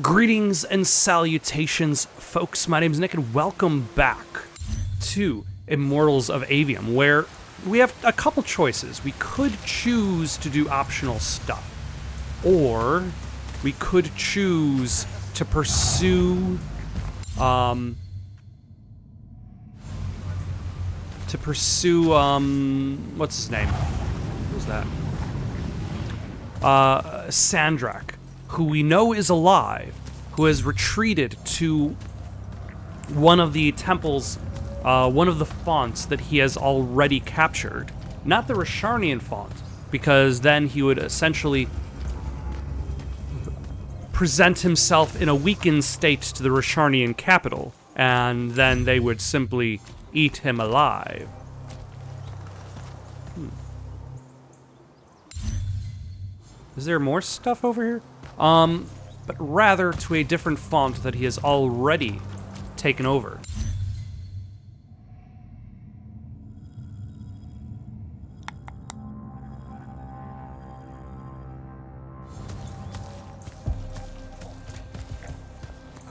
Greetings and salutations, folks. My name is Nick, and welcome back to Immortals of Aveum, where we have a couple choices. We could choose to do optional stuff, or we could choose to pursue, what's his name? Who's that? Sandrak, who we know is alive, who has retreated to one of the temples, one of the fonts that he has already captured. Not the Risharnian font, because then he would essentially present himself in a weakened state to the Risharnian capital, and then they would simply eat him alive. Is there more stuff over here? But rather to a different font that he has already taken over.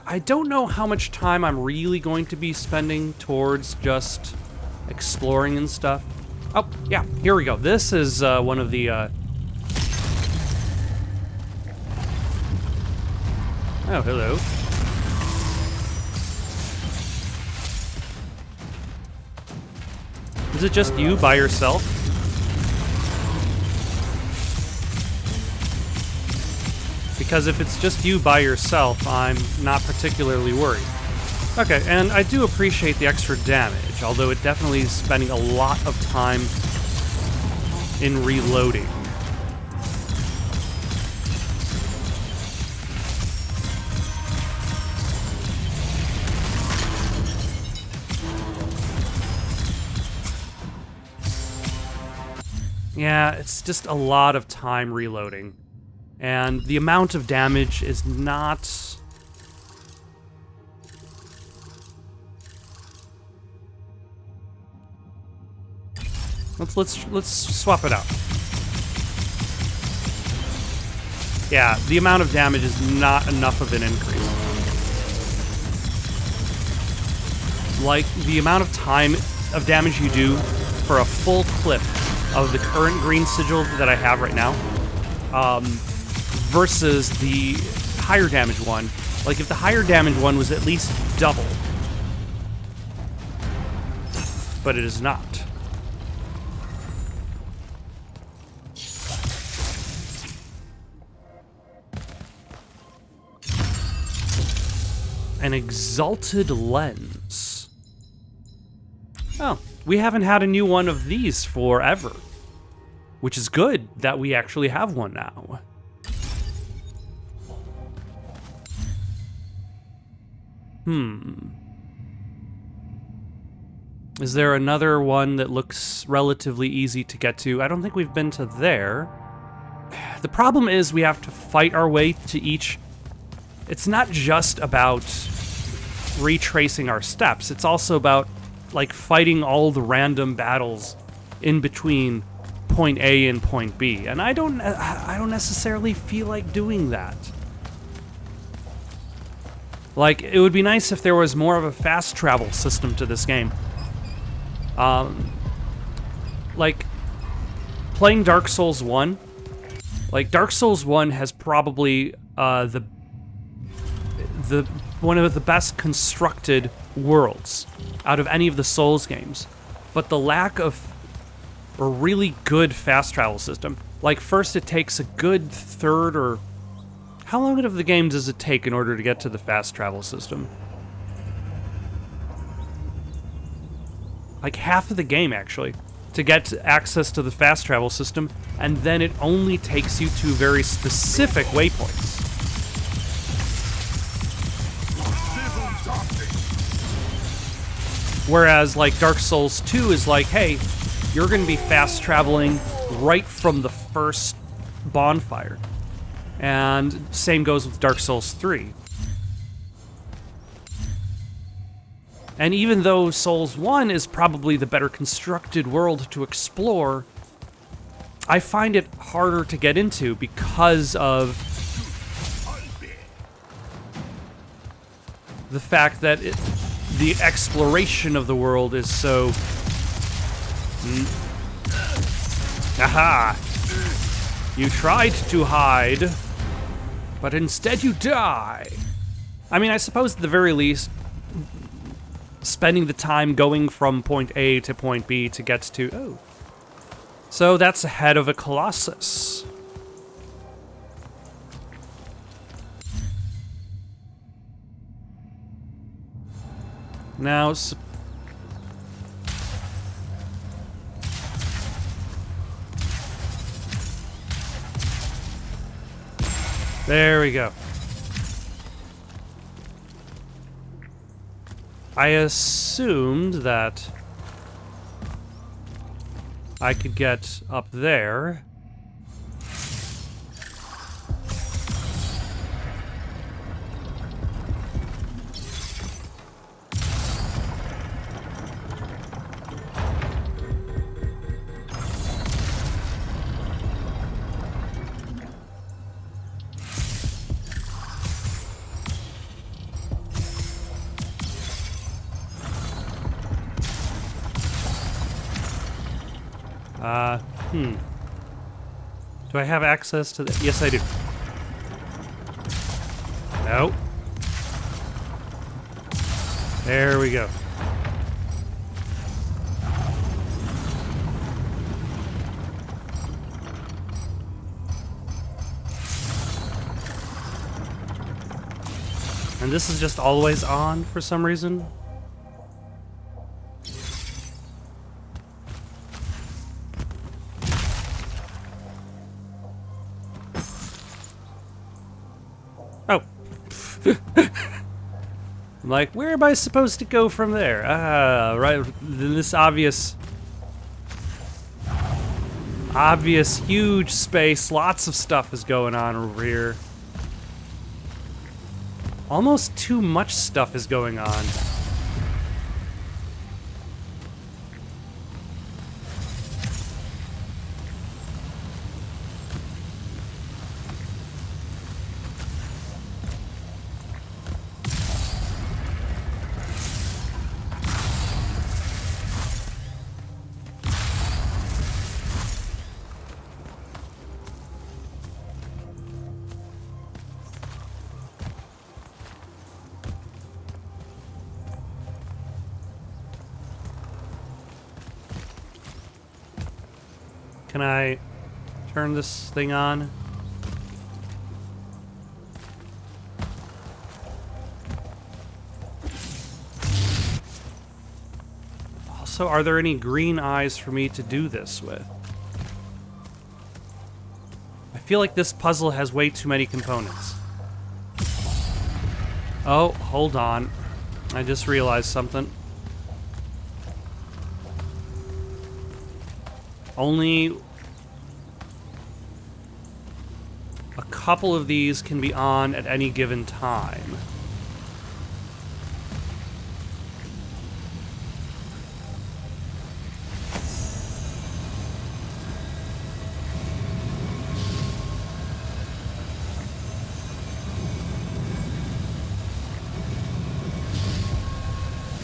I don't know how much time I'm really going to be spending towards just exploring and stuff. Oh, yeah, here we go. This is one of the... Oh, hello. Is it just you by yourself? Because if it's just you by yourself, I'm not particularly worried. Okay, and I do appreciate the extra damage, although it definitely is spending a lot of time in reloading. Yeah, it's just a lot of time reloading. And the amount of damage is not... Let's swap it out. Yeah, the amount of damage is not enough of an increase. Like, the amount of time of damage you do for a full clip of the current green sigil that I have right now, versus the higher damage one. Like, if the higher damage one was at least double. But it is not. An exalted lens. Oh, we haven't had a new one of these forever. Which is good that we actually have one now. Is there another one that looks relatively easy to get to? I don't think we've been to there. The problem is we have to fight our way to each... It's not just about retracing our steps. It's also about, like, fighting all the random battles in between point A and point B, and I don't necessarily feel like doing that. Like, it would be nice if there was more of a fast travel system to this game. Like, playing Dark Souls 1, like, Dark Souls 1 has probably the one of the best constructed worlds out of any of the Souls games, but the lack of a really good fast travel system. Like, first it takes a good third, or... How long of the game does it take in order to get to the fast travel system? Like, half of the game, actually, to get access to the fast travel system, and then it only takes you to very specific waypoints. Whereas, like, Dark Souls 2 is like, hey, you're going to be fast traveling right from the first bonfire. And same goes with Dark Souls 3. And even though Souls 1 is probably the better constructed world to explore, I find it harder to get into because of the fact that the exploration of the world is so... Aha! You tried to hide, but instead you die. I mean, I suppose at the very least, spending the time going from point A to point B to get to... Oh. So that's the head of a colossus. Now... There we go. I assumed that I could get up there. Do I have access to that? Yes, I do. No. There we go. And this is just always on for some reason. Oh. I'm like, where am I supposed to go from there? Right, this obvious huge space, lots of stuff is going on over here. Almost too much stuff is going on. Can I turn this thing on? Also, are there any green eyes for me to do this with? I feel like this puzzle has way too many components. Oh, hold on. I just realized something. Only a couple of these can be on at any given time.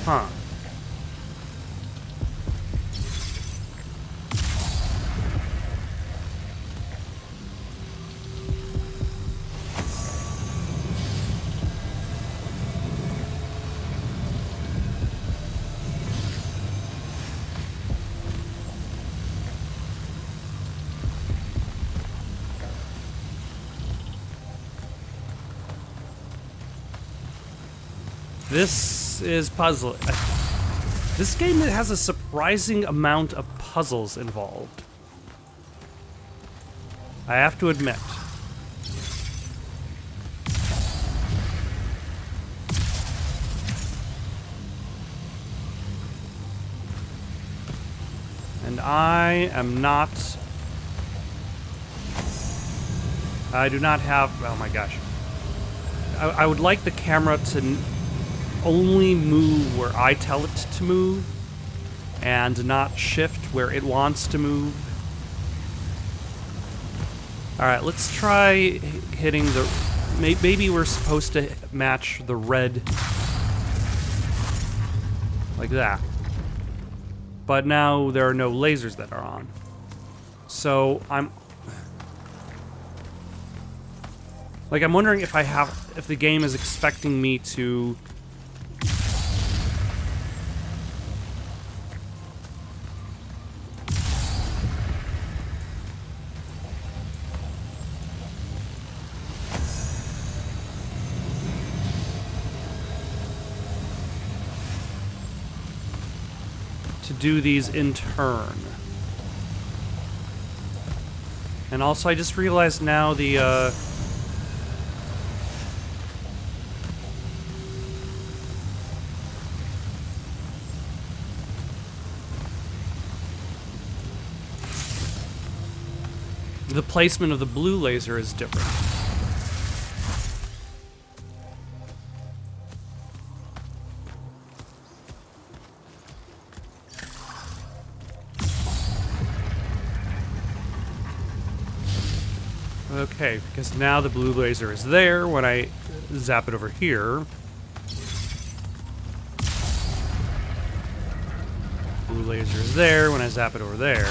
Huh. This is puzzle. This game has a surprising amount of puzzles involved. I have to admit. And I am not... I do not have... Oh my gosh. I would like the camera to only move where I tell it to move, and not shift where it wants to move. Alright, let's try hitting the... Maybe we're supposed to match the red like that. But now there are no lasers that are on. So I'm wondering if if the game is expecting me to do these in turn. And also I just realized now the placement of the blue laser is different. Okay, because now the blue laser is there when I zap it over here. Blue laser is there when I zap it over there.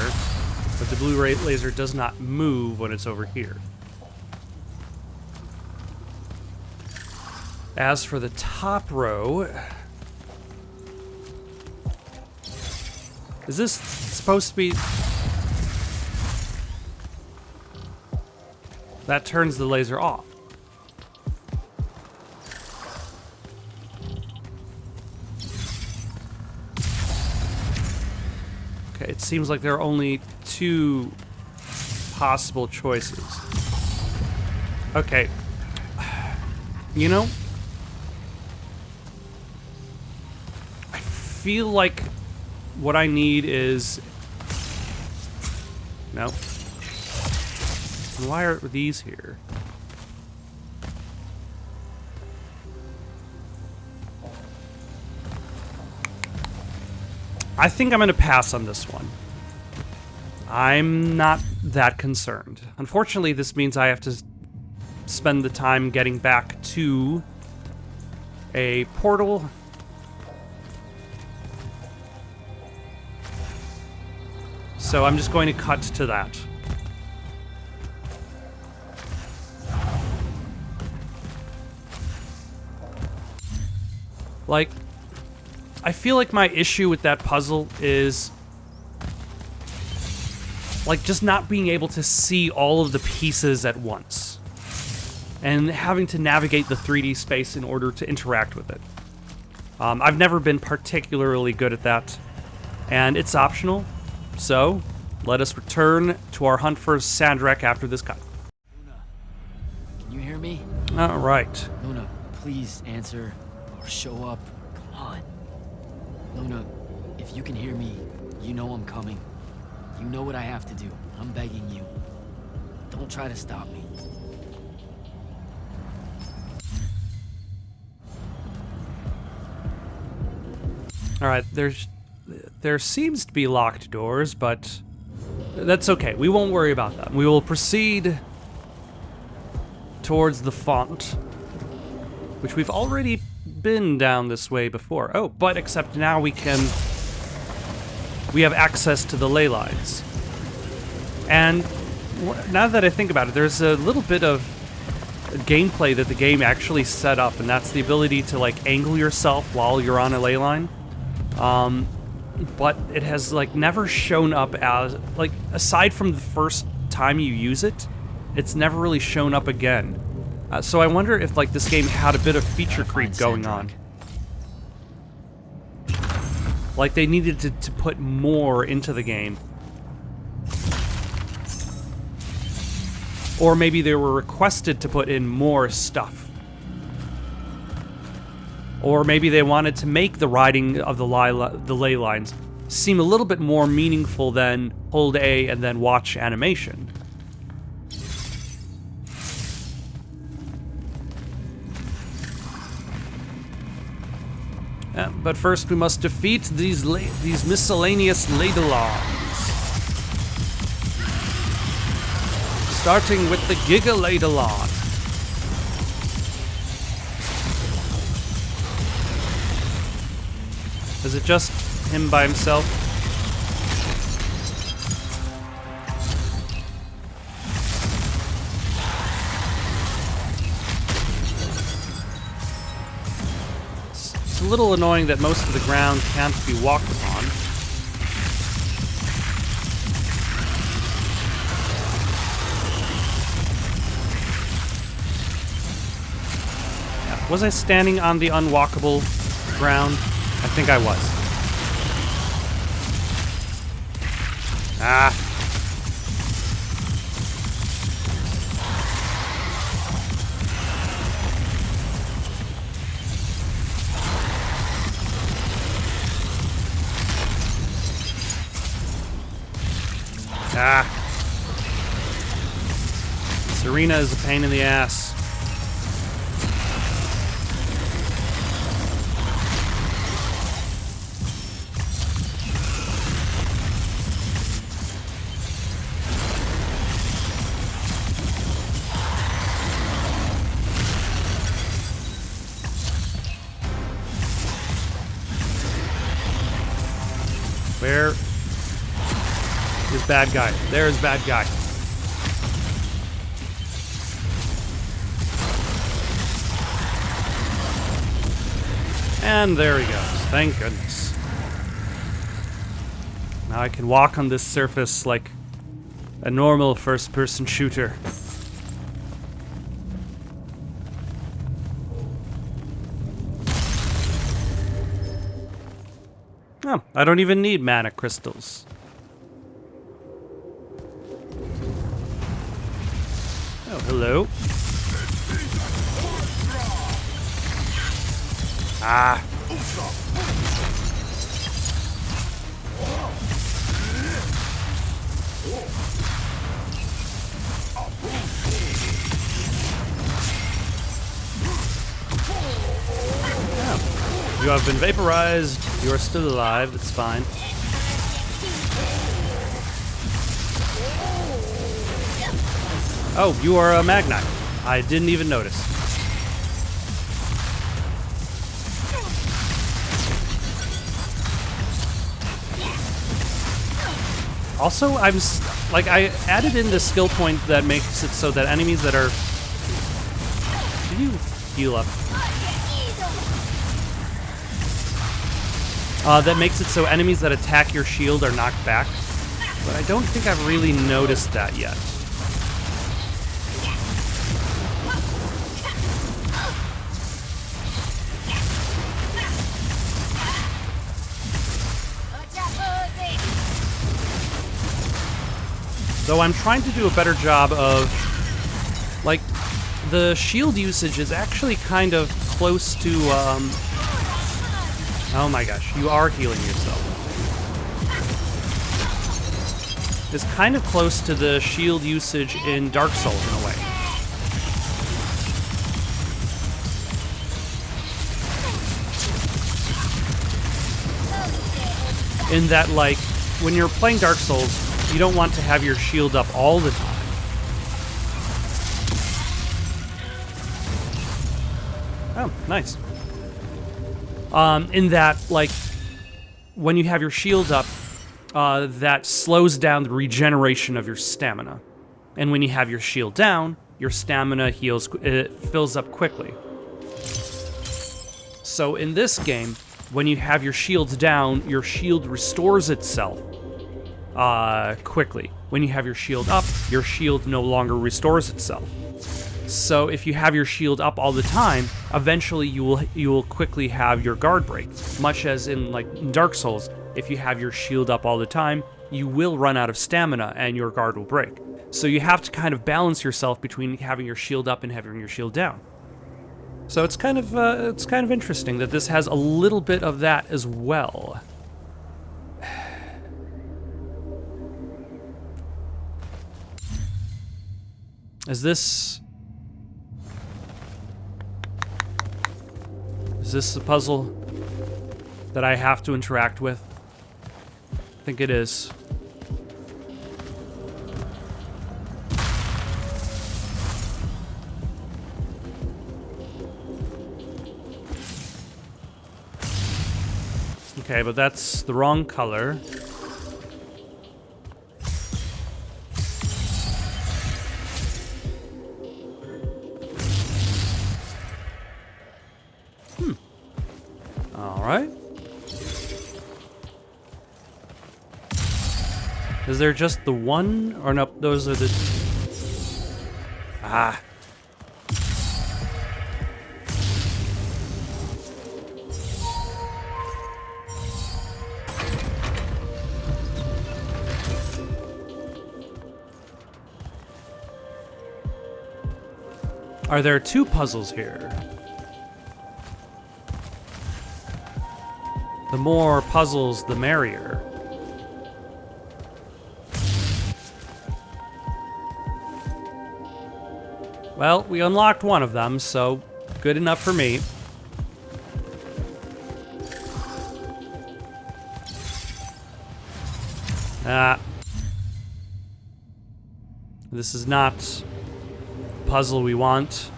But the blue laser does not move when it's over here. As for the top row... Is this supposed to be... That turns the laser off. Okay, it seems like there are only two possible choices. Okay. You know, I feel like what I need is... No. Why are these here? I think I'm going to pass on this one. I'm not that concerned. Unfortunately, this means I have to spend the time getting back to a portal. So I'm just going to cut to that. Like, I feel like my issue with that puzzle is, like, just not being able to see all of the pieces at once. And having to navigate the 3D space in order to interact with it. I've never been particularly good at that. And it's optional. So, let us return to our hunt for Sandrek after this cut. Luna, can you hear me? All right. Luna, please answer. Show up. Come on. Luna, if you can hear me, you know I'm coming. You know what I have to do. I'm begging you. Don't try to stop me. Alright, there seems to be locked doors, but that's okay. We won't worry about that. We will proceed towards the font, which we've already been down this way before. Oh, but except now we have access to the ley lines. And now that I think about it, there's a little bit of gameplay that the game actually set up, and that's the ability to, like, angle yourself while you're on a ley line. But it has, like, never shown up as, like, aside from the first time you use it, it's never really shown up again. So I wonder if, like, this game had a bit of feature creep going on. Like, they needed to put more into the game. Or maybe they were requested to put in more stuff. Or maybe they wanted to make the writing of the ley lines seem a little bit more meaningful than hold A and then watch animation. But first we must defeat these miscellaneous Ladelons. Starting with the Giga Ladelon. Is it just him by himself? It's a little annoying that most of the ground can't be walked upon. Was I standing on the unwalkable ground? I think I was. Ah. Ah. Serena is a pain in the ass. Where is bad guy? There's bad guy. And there he goes. Thank goodness. Now I can walk on this surface like a normal first-person shooter. Oh, I don't even need mana crystals. Oh, hello. Ah. Oh. You have been vaporized. You are still alive. It's fine. Oh, you are a Magnite. I didn't even notice. Also, I added in the skill point that makes it so that enemies that are... Did you heal up? That makes it so enemies that attack your shield are knocked back. But I don't think I've really noticed that yet. Though I'm trying to do a better job of, like, the shield usage is actually kind of close to, oh my gosh, you are healing yourself. It's kind of close to the shield usage in Dark Souls in a way. In that, like, when you're playing Dark Souls, you don't want to have your shield up all the time. Oh, nice. In that, like, when you have your shield up, that slows down the regeneration of your stamina. And when you have your shield down, your stamina fills up quickly. So in this game, when you have your shield down, your shield restores itself quickly. When you have your shield up, your shield no longer restores itself. So if you have your shield up all the time, eventually you will quickly have your guard break. Much as in like Dark Souls, if you have your shield up all the time, you will run out of stamina and your guard will break. So you have to kind of balance yourself between having your shield up and having your shield down. So it's kind of interesting that this has a little bit of that as well. Is this a puzzle that I have to interact with? I think it is. Okay, but that's the wrong color. All right. Is there just the one? Or no, those are the... Ah. Are there two puzzles here? The more puzzles, the merrier. Well, we unlocked one of them, so good enough for me. This is not the puzzle we want.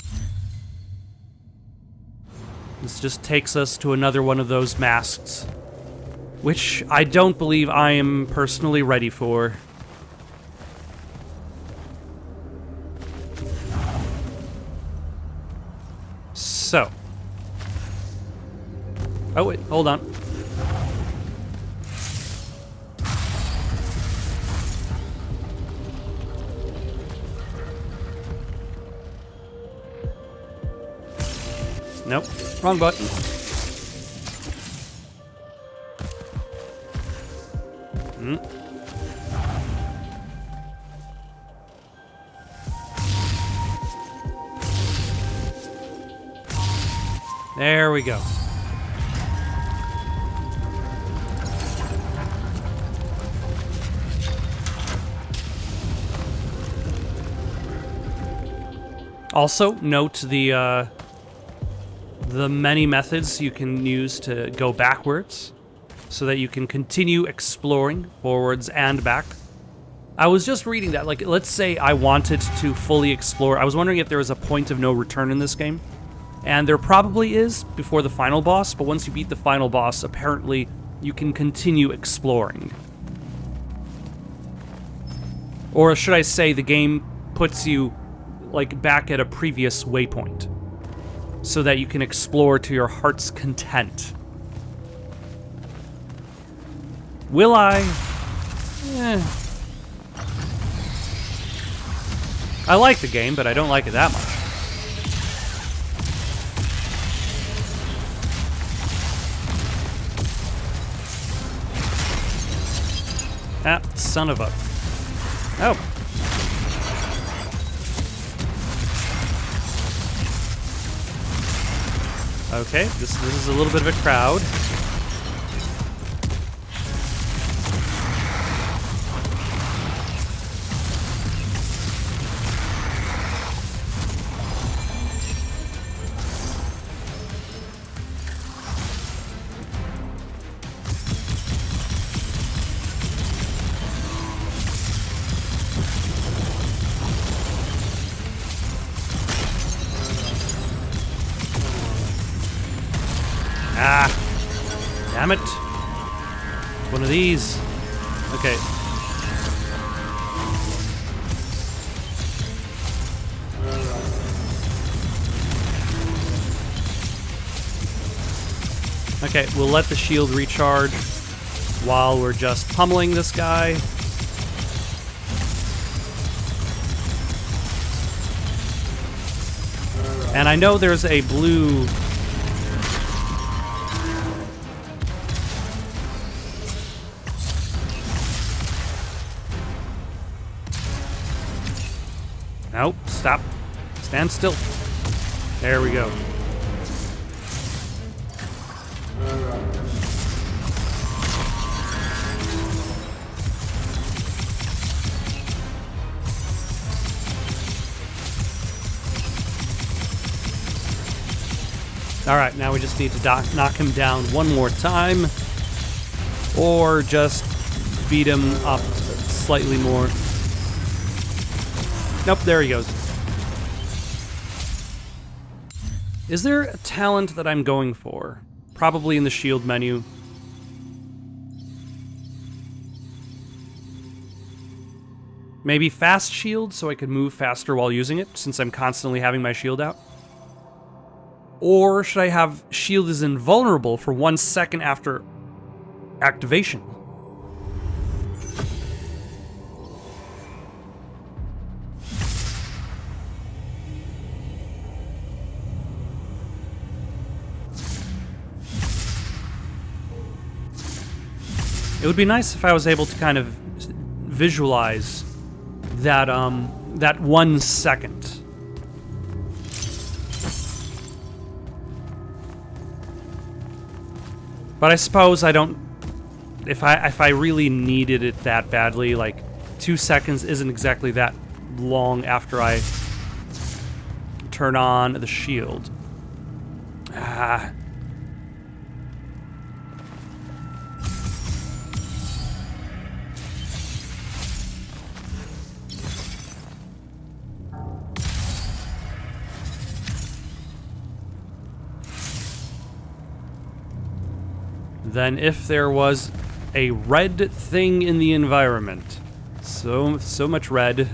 This just takes us to another one of those masks, which I don't believe I am personally ready for. So. Oh, wait, hold on. Nope, wrong button. There we go. Also, note the many methods you can use to go backwards so that you can continue exploring forwards and back. I was just reading that, like, let's say I wanted to fully explore. I was wondering if there was a point of no return in this game. And there probably is before the final boss, but once you beat the final boss, apparently you can continue exploring. Or should I say the game puts you, like, back at a previous waypoint, so that you can explore to your heart's content. Will I? I like the game, but I don't like it that much. Ah, son of a... Oh. Okay, this is a little bit of a crowd. Ah, damn it. It's one of these. Okay. Okay, we'll let the shield recharge while we're just pummeling this guy. And I know there's a blue... Nope, stop. Stand still. There we go. Alright, now we just need to knock him down one more time. Or just beat him up slightly more. Nope, there he goes. Is there a talent that I'm going for? Probably in the shield menu. Maybe fast shield so I could move faster while using it, since I'm constantly having my shield out. Or should I have shield is invulnerable for 1 second after activation? It would be nice if I was able to kind of visualize that that 1 second. But I suppose I don't. If I really needed it that badly, like 2 seconds isn't exactly that long after I turn on the shield. Ah. Then if there was a red thing in the environment, so much red.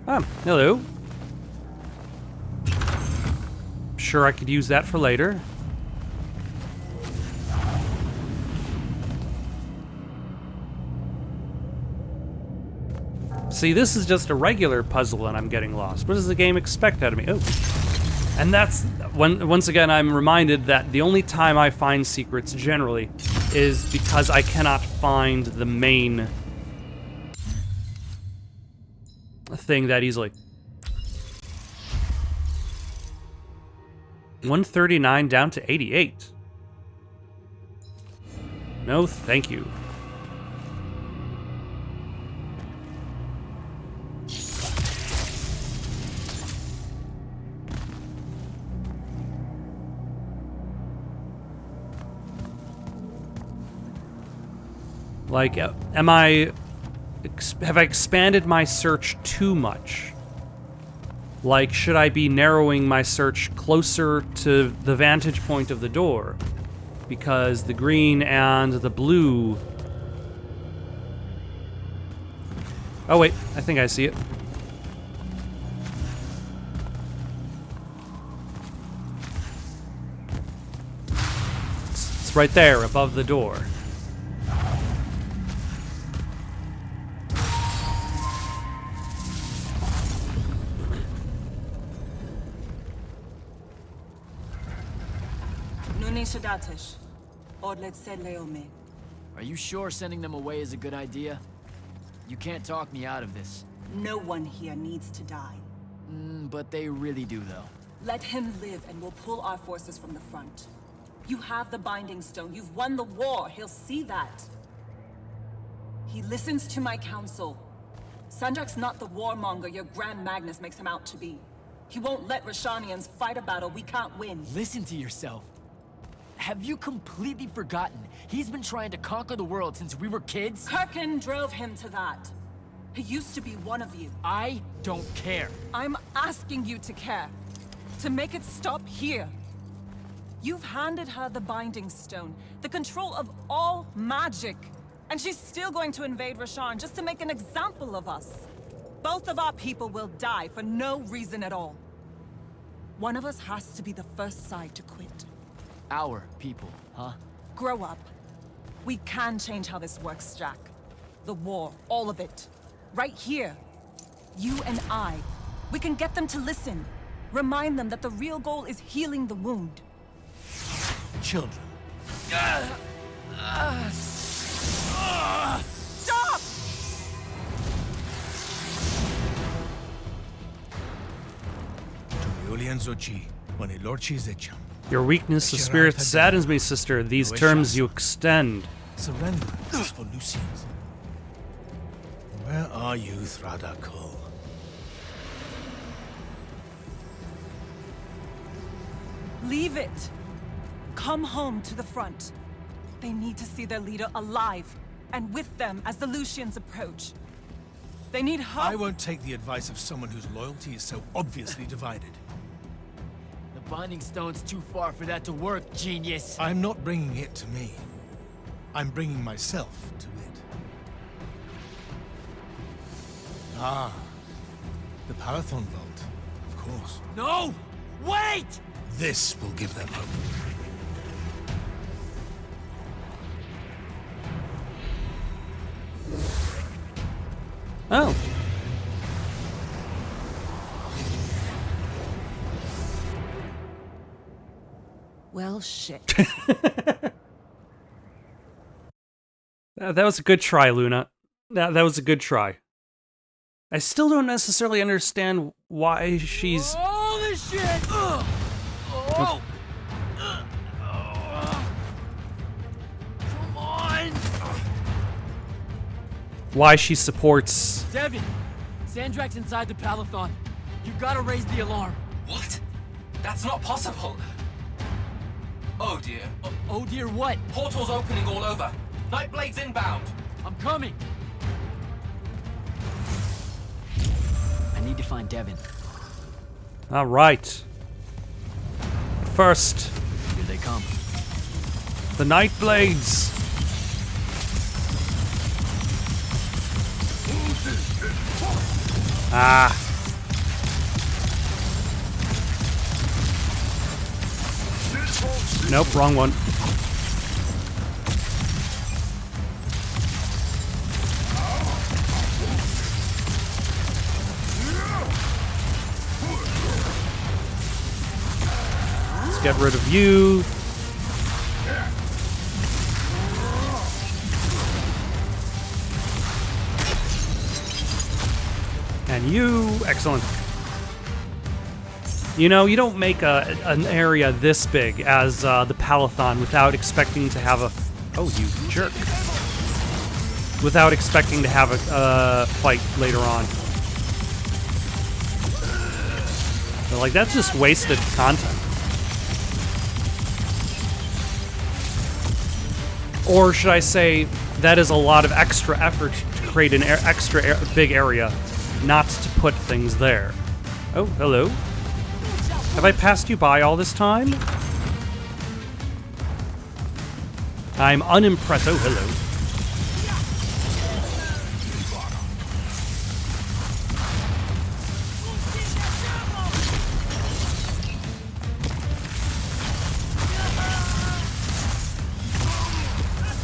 Ah, hello. Sure, I could use that for later. See, this is just a regular puzzle and I'm getting lost. What does the game expect out of me? Oh. And that's, once again, I'm reminded that the only time I find secrets, generally, is because I cannot find the main thing that easily. 139 down to 88. No, thank you. Like, have I expanded my search too much? Like, should I be narrowing my search closer to the vantage point of the door? Because the green and the blue... Oh wait, I think I see it. It's right there, above the door. Are you sure sending them away is a good idea? You can't talk me out of this. No one here needs to die. But they really do, though. Let him live and we'll pull our forces from the front. You have the Binding Stone. You've won the war. He'll see that. He listens to my counsel. Sandrak's not the warmonger your Grand Magnus makes him out to be. He won't let Rashanians fight a battle we can't win. Listen to yourself. Have you completely forgotten? He's been trying to conquer the world since we were kids? Kirkin drove him to that. He used to be one of you. I don't care. I'm asking you to care. To make it stop here. You've handed her the Binding Stone, the control of all magic. And she's still going to invade Rasharn just to make an example of us. Both of our people will die for no reason at all. One of us has to be the first side to quit. Our people, huh? Grow up. We can change how this works, Jack. The war, all of it. Right here. You and I. We can get them to listen. Remind them that the real goal is healing the wound. Children. Stop! Your weakness of spirit saddens me, sister. These terms you extend. Surrender is for Lucians. Where are you, Thradakul? Leave it. Come home to the front. They need to see their leader alive, and with them as the Lucians approach. They need help. I won't take the advice of someone whose loyalty is so obviously divided. Binding stone's too far for that to work, genius. I'm not bringing it to me. I'm bringing myself to it. Ah, the Palathon Vault, of course. No! Wait! This will give them hope. Oh. Well, shit. That was a good try, Luna. That was a good try. I still don't necessarily understand why she's... Holy shit! Oh. Come on! Why she supports... Devin! Sandrak's inside the Palathon. You gotta raise the alarm. What? That's not possible. Oh dear. Oh dear, what? Portals opening all over. Nightblade's inbound. I'm coming! I need to find Devin. All right. First, Here they come. the Nightblades. Ah. Nope, wrong one. Let's get rid of you. And you, excellent. You know, you don't make an area this big as the Palathon without expecting to have a... Oh, you jerk. Without expecting to have a fight later on. So, like, that's just wasted content. Or should I say, that is a lot of extra effort to create an big area, not to put things there. Oh, hello. Have I passed you by all this time? I'm unimpressed. Oh, hello.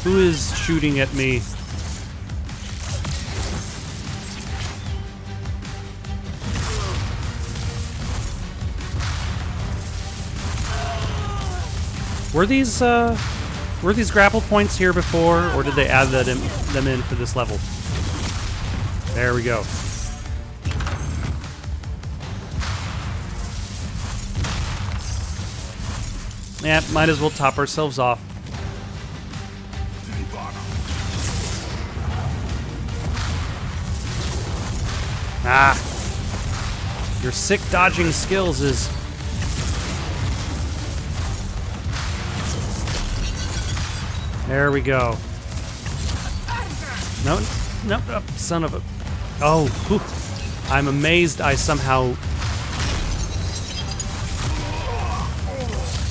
Who is shooting at me? Were these grapple points here before, or did they add them in for this level? There we go. Yeah, might as well top ourselves off. Ah! Your sick dodging skills is... There we go. No, no, son of a... Oh, whew. I'm amazed I somehow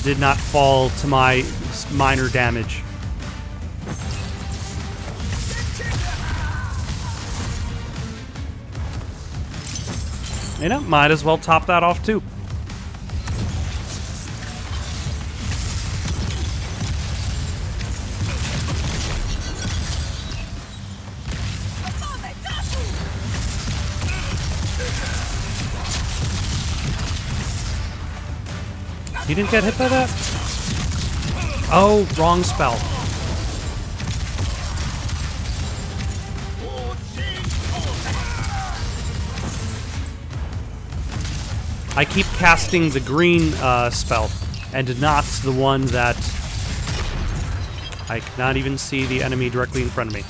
did not fall to my minor damage. You know, might as well top that off too. You didn't get hit by that? Oh, wrong spell. I keep casting the green spell, and not the one that I cannot even see the enemy directly in front of me.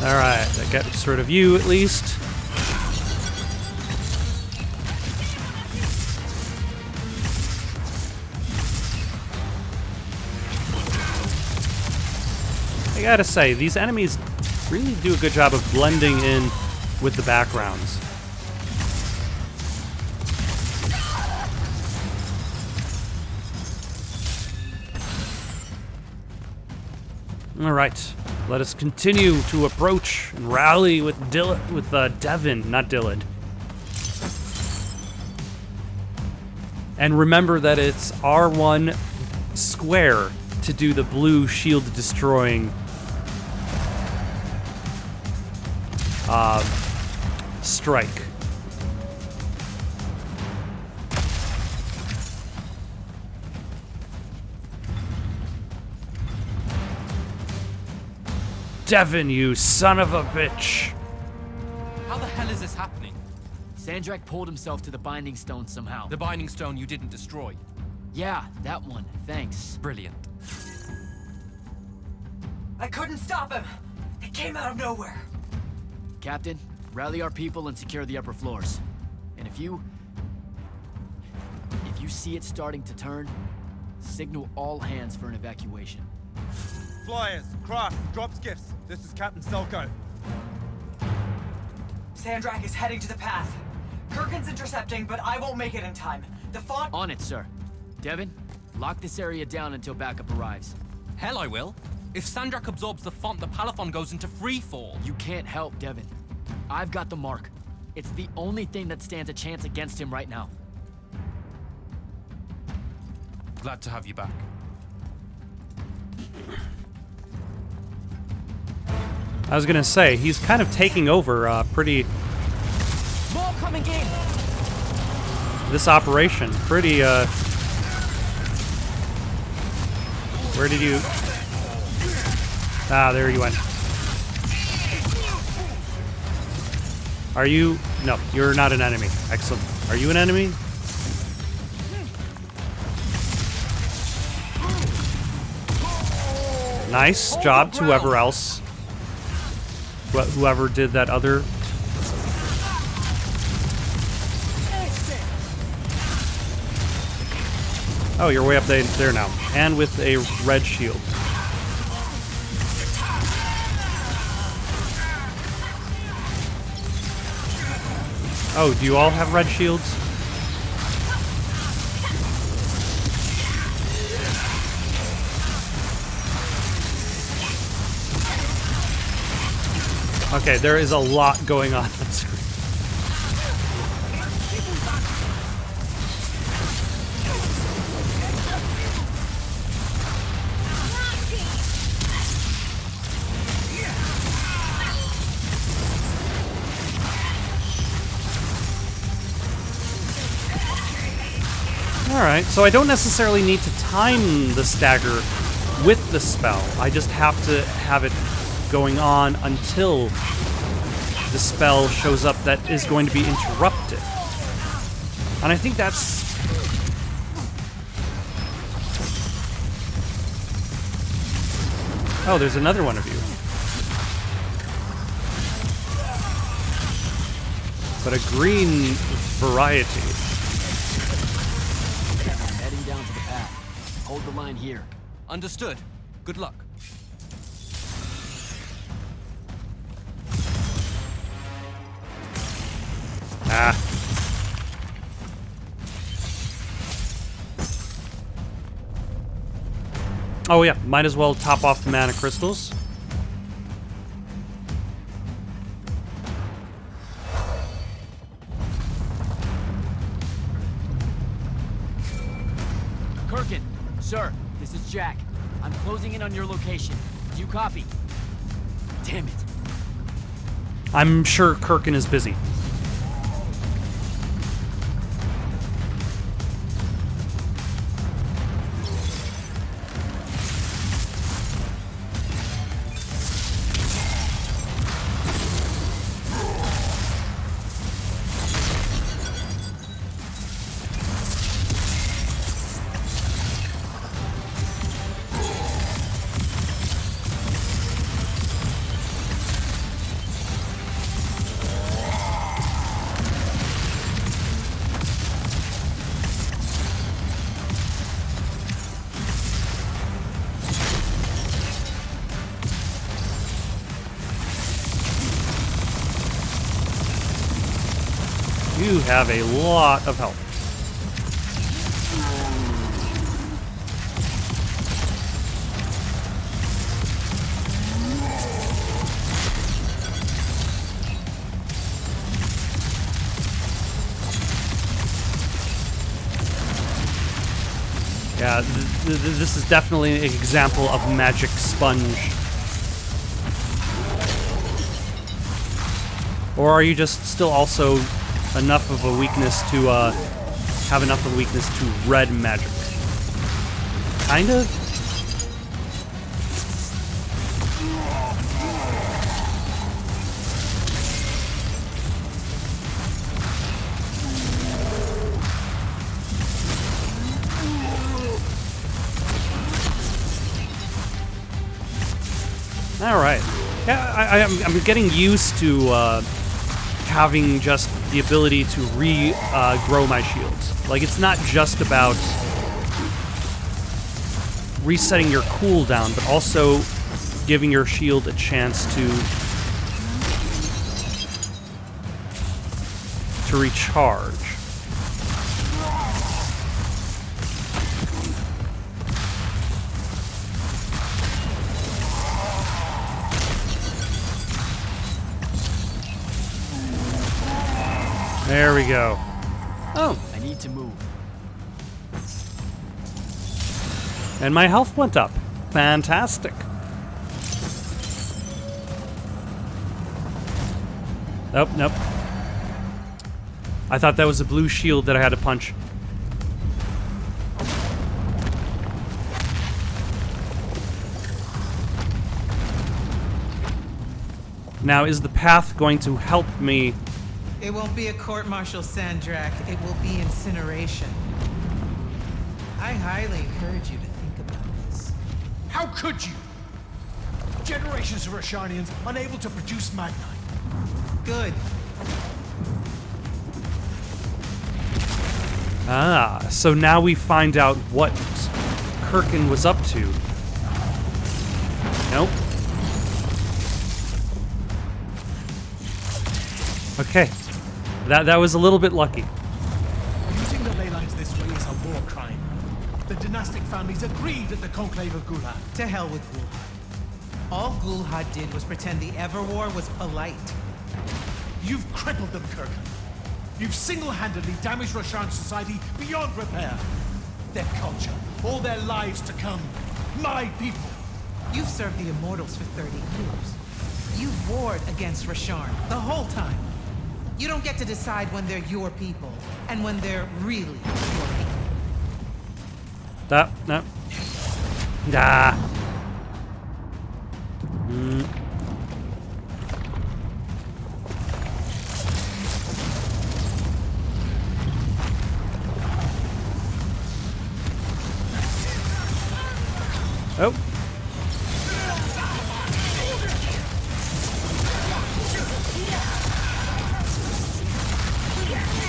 Alright, that gets rid of you at least. I gotta say, these enemies really do a good job of blending in with the backgrounds. All right, let us continue to approach and rally with Devin, not Dillard. And remember that it's R1 square to do the blue shield destroying strike. Devin, you son of a bitch. How the hell is this happening? Sandrak pulled himself to the Binding Stone somehow. The Binding Stone you didn't destroy. Yeah, that one. Thanks. Brilliant. I couldn't stop him. It came out of nowhere. Captain, rally our people and secure the upper floors. And if you see it starting to turn, signal all hands for an evacuation. Flyers, craft, drop skiffs. This is Captain Selko. Sandrak is heading to the path. Kirkin's intercepting, but I won't make it in time. The font... On it, sir. Devin, lock this area down until backup arrives. Hell I will. If Sandrak absorbs the font, the Palathon goes into free fall. You can't help Devin. I've got the mark. It's the only thing that stands a chance against him right now. Glad to have you back. I was gonna say, he's kind of taking over pretty... More coming in! This operation. Pretty, Where did you... Ah, there you went. Are you... No, you're not an enemy. Excellent. Are you an enemy? Nice job to whoever else. Whoever did that other... Oh, you're way up there now. And with a red shield. Oh, do you all have red shields? Okay, there is a lot going on screen. Alright, so I don't necessarily need to time the stagger with the spell. I just have to have it going on until the spell shows up that is going to be interrupted. And I think that's... Oh, there's another one of you. But a green variety. Heading down to the path. Hold the line here. Understood. Good luck. Ah. Oh yeah, might as well top off the mana crystals. Kirkin, sir, this is Jack. I'm closing in on your location. Do you copy? Damn it. I'm sure Kirkin is busy. do have a lot of health. Yeah, this is definitely an example of magic sponge. Or are you just still also enough of a weakness to have enough of a weakness to red magic? Kind of? All right. Yeah, I'm getting used to having just the ability to grow my shields. Like, it's not just about resetting your cooldown, but also giving your shield a chance to recharge. There we go. Oh. I need to move. And my health went up. Fantastic. Nope, nope. I thought that was a blue shield that I had to punch. Now, is the path going to help me? It won't be a court-martial, Sandrak. It will be incineration. I highly encourage you to think about this. How could you? Generations of Rashanians unable to produce Magnite. Good. Ah, so now we find out what Kirkin was up to. Nope. Okay. That was a little bit lucky. Using the ley lines this way is a war crime. The dynastic families agreed at the Conclave of Gulhad. To hell with Gulhad. All Gulhad did was pretend the Everwar was polite. You've crippled them, Kirkin. You've single-handedly damaged Roshan society beyond repair. Their culture, all their lives to come. My people. You've served the Immortals for 30 years. You've warred against Rasharn the whole time. You don't get to decide when they're your people and when they're really your people. No. Ah. Oh.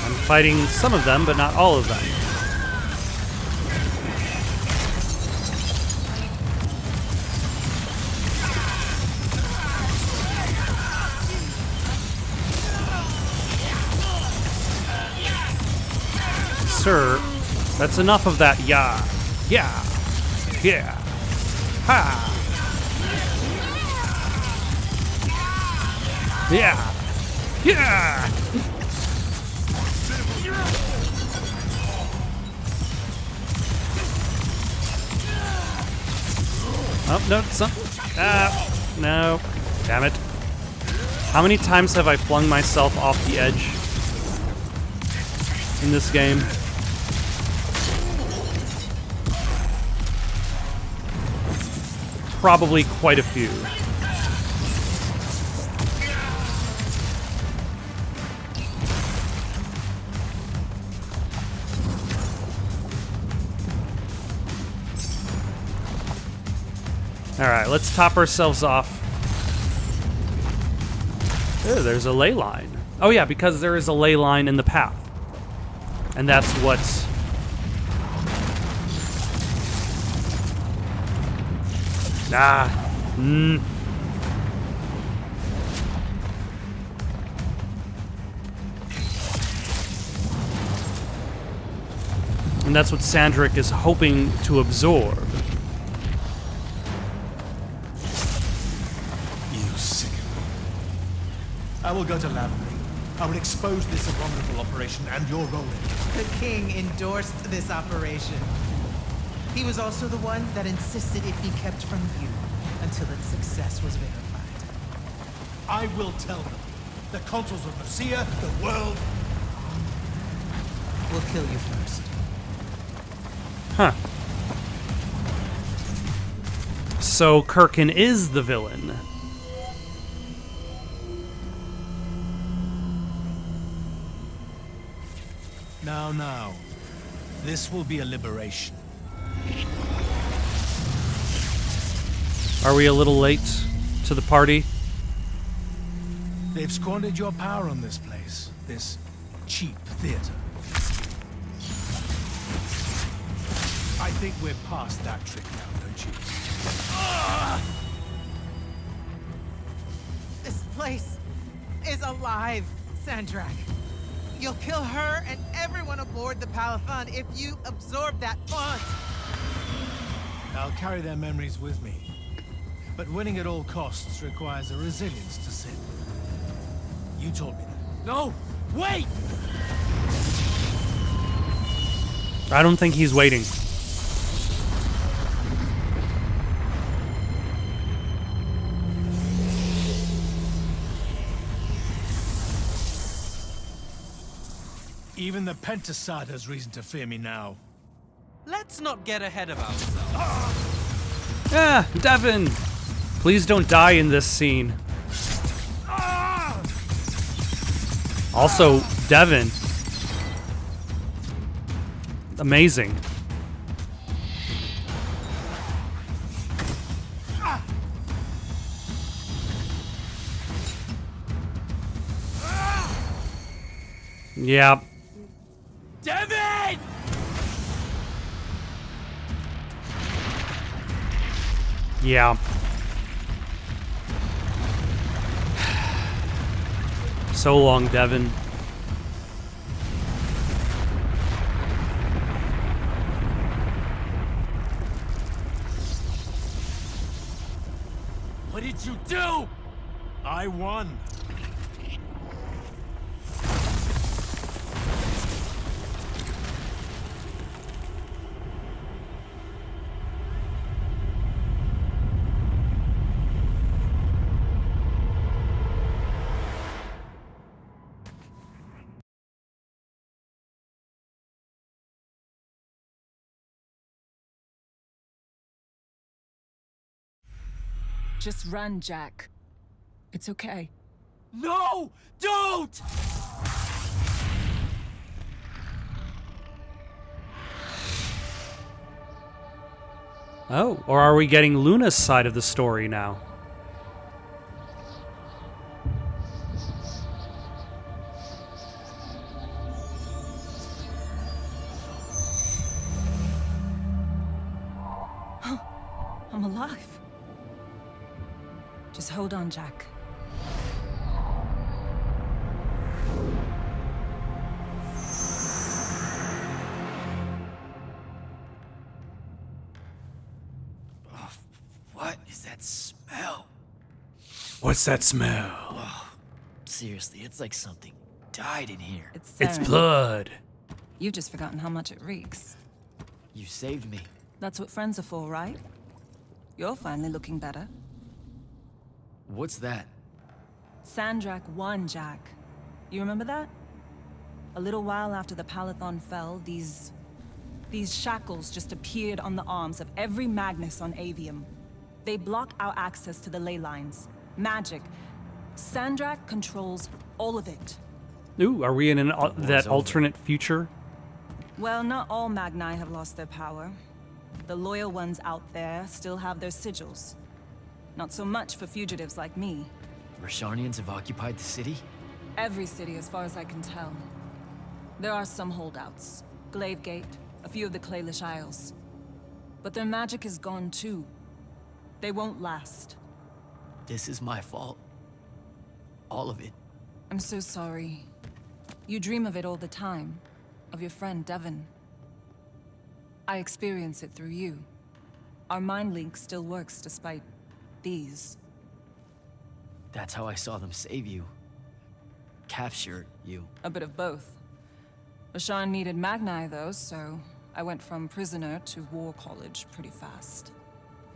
I'm fighting some of them, but not all of them. Sir, that's enough of that. Yeah. Ha! Yeah! Oh, no, no. Damn it. How many times have I flung myself off the edge in this game? Probably quite a few. Alright, let's top ourselves off. Ooh, there's a ley line. Oh yeah, because there is a ley line in the path. And that's what's... And that's what Sandrick is hoping to absorb. You sicken me. I will go to Lavender. I will expose this abominable operation and your role in it. The king endorsed this operation. He was also the one that insisted it be kept from you until its success was verified. I will tell them. The consuls of Lucia, the world. We'll kill you first. Huh. So Kirkin is the villain. Now. This will be a liberation. Are we a little late to the party? They've squandered your power on this place. This cheap theater. I think we're past that trick now, don't you? This place is alive, Sandrak. You'll kill her and everyone aboard the Palathon if you absorb that font. I'll carry their memories with me. But winning at all costs requires a resilience to sin. You told me that. No! Wait! I don't think he's waiting. Even the Pentasad has reason to fear me now. Let's not get ahead of ourselves. Ah, Devin! Please don't die in this scene. Also, Devin. Amazing. Yeah. Devin! Yeah. So long, Devin. What did you do? I won. Just run, Jack. It's okay. No! Don't! Oh, or are we getting Luna's side of the story now? I'm alive. Just hold on, Jack. What is that smell? What's that smell? Seriously, it's like something died in here. It's It's sarin. blood. You've just forgotten how much it reeks. You saved me. That's what friends are for, right? You're finally looking better. What's that? Sandrak won, Jack. You remember that? A little while after the Palathon fell, these shackles just appeared on the arms of every Magnus on Aveum. They block our access to the ley lines. Magic. Sandrak controls all of it. Ooh, are we in that over. alternate future? Well, not all Magni have lost their power. The loyal ones out there still have their sigils. Not so much for fugitives like me. Rasharnians have occupied the city? Every city, as far as I can tell. There are some holdouts. Glavegate, a few of the Claelish Isles. But their magic is gone too. They won't last. This is my fault. All of it. I'm so sorry. You dream of it all the time. Of your friend, Devin. I experience it through you. Our mind link still works despite these. That's how I saw them save you. Capture you. A bit of both. Rashawn needed Magni, though, so I went from prisoner to war college pretty fast.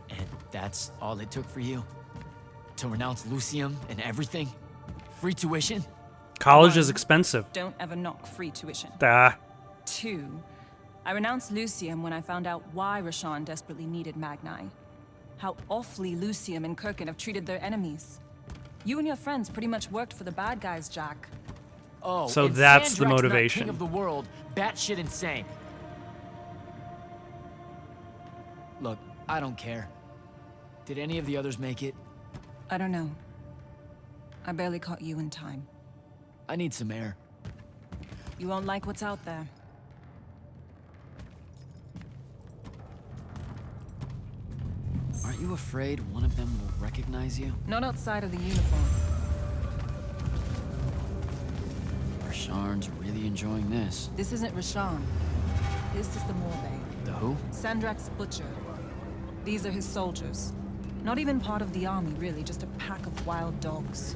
And that's all it took for you? To renounce Lucium and everything? Free tuition? College is expensive. Don't ever knock free tuition. Ah. 2, I renounced Lucium when I found out why Rashawn desperately needed Magni. How awfully Lucium and Kirkin have treated their enemies. You and your friends pretty much worked for the bad guys, Jack. Oh, So and that's the Sandrak's not motivation. king of the world, batshit insane. Look, I don't care. Did any of the others make it? I don't know. I barely caught you in time. I need some air. You won't like what's out there. Aren't you afraid one of them will recognize you? Not outside of the uniform. Rasharn's really enjoying this. This isn't Rashawn. This is the Morbay. The who? Sandrak's butcher. These are his soldiers. Not even part of the army, really, just a pack of wild dogs.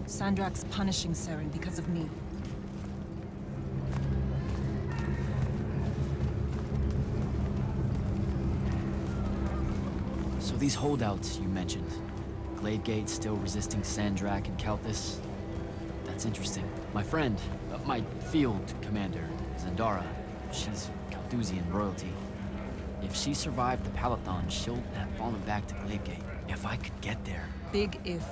Sandrak's punishing Saren because of me. So these holdouts you mentioned, Gladegate still resisting Sandrak and Kalthus? That's interesting. My friend, my field commander, Zendara, she's Kalthusian royalty. If she survived the Palathon, she'll have fallen back to Gladegate. If I could get there. Big if.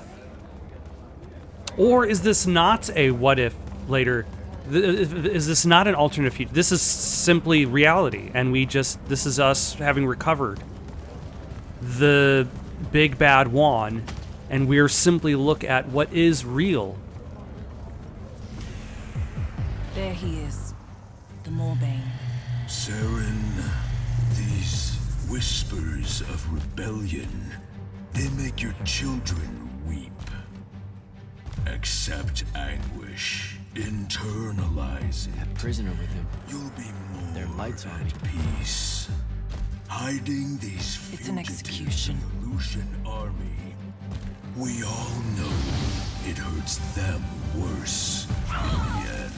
Or is this not a what if later? Is this not an alternate future? This is simply reality, and this is us having recovered the big bad Juan, and we're simply look at what is real. There he is. The Morbane. Saren, these whispers of rebellion, they make your children weep. Accept anguish. Internalize it. That prisoner with him. You'll be more Their lights on me. at peace. Hiding these It's an fugitives execution. of the Lucian army. We all know it hurts them worse in the end.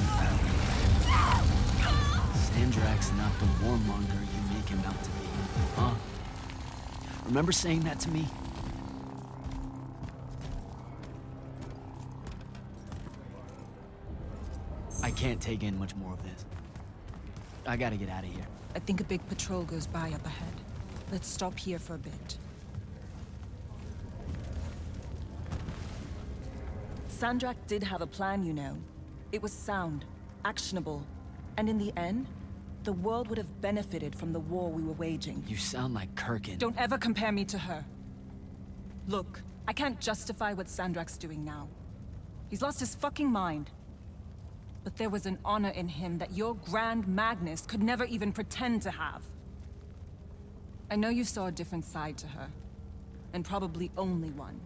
Sandrak's not the warmonger you make him out to be, huh? Remember saying that to me? I can't take in much more of this. I gotta get out of here. I think a big patrol goes by up ahead. Let's stop here for a bit. Sandrak did have a plan, you know. It was sound, actionable, and in the end, the world would have benefited from the war we were waging. You sound like Kirkin. Don't ever compare me to her. Look, I can't justify what Sandrak's doing now. He's lost his fucking mind. But there was an honor in him that your Grand Magnus could never even pretend to have. I know you saw a different side to her. And probably only one.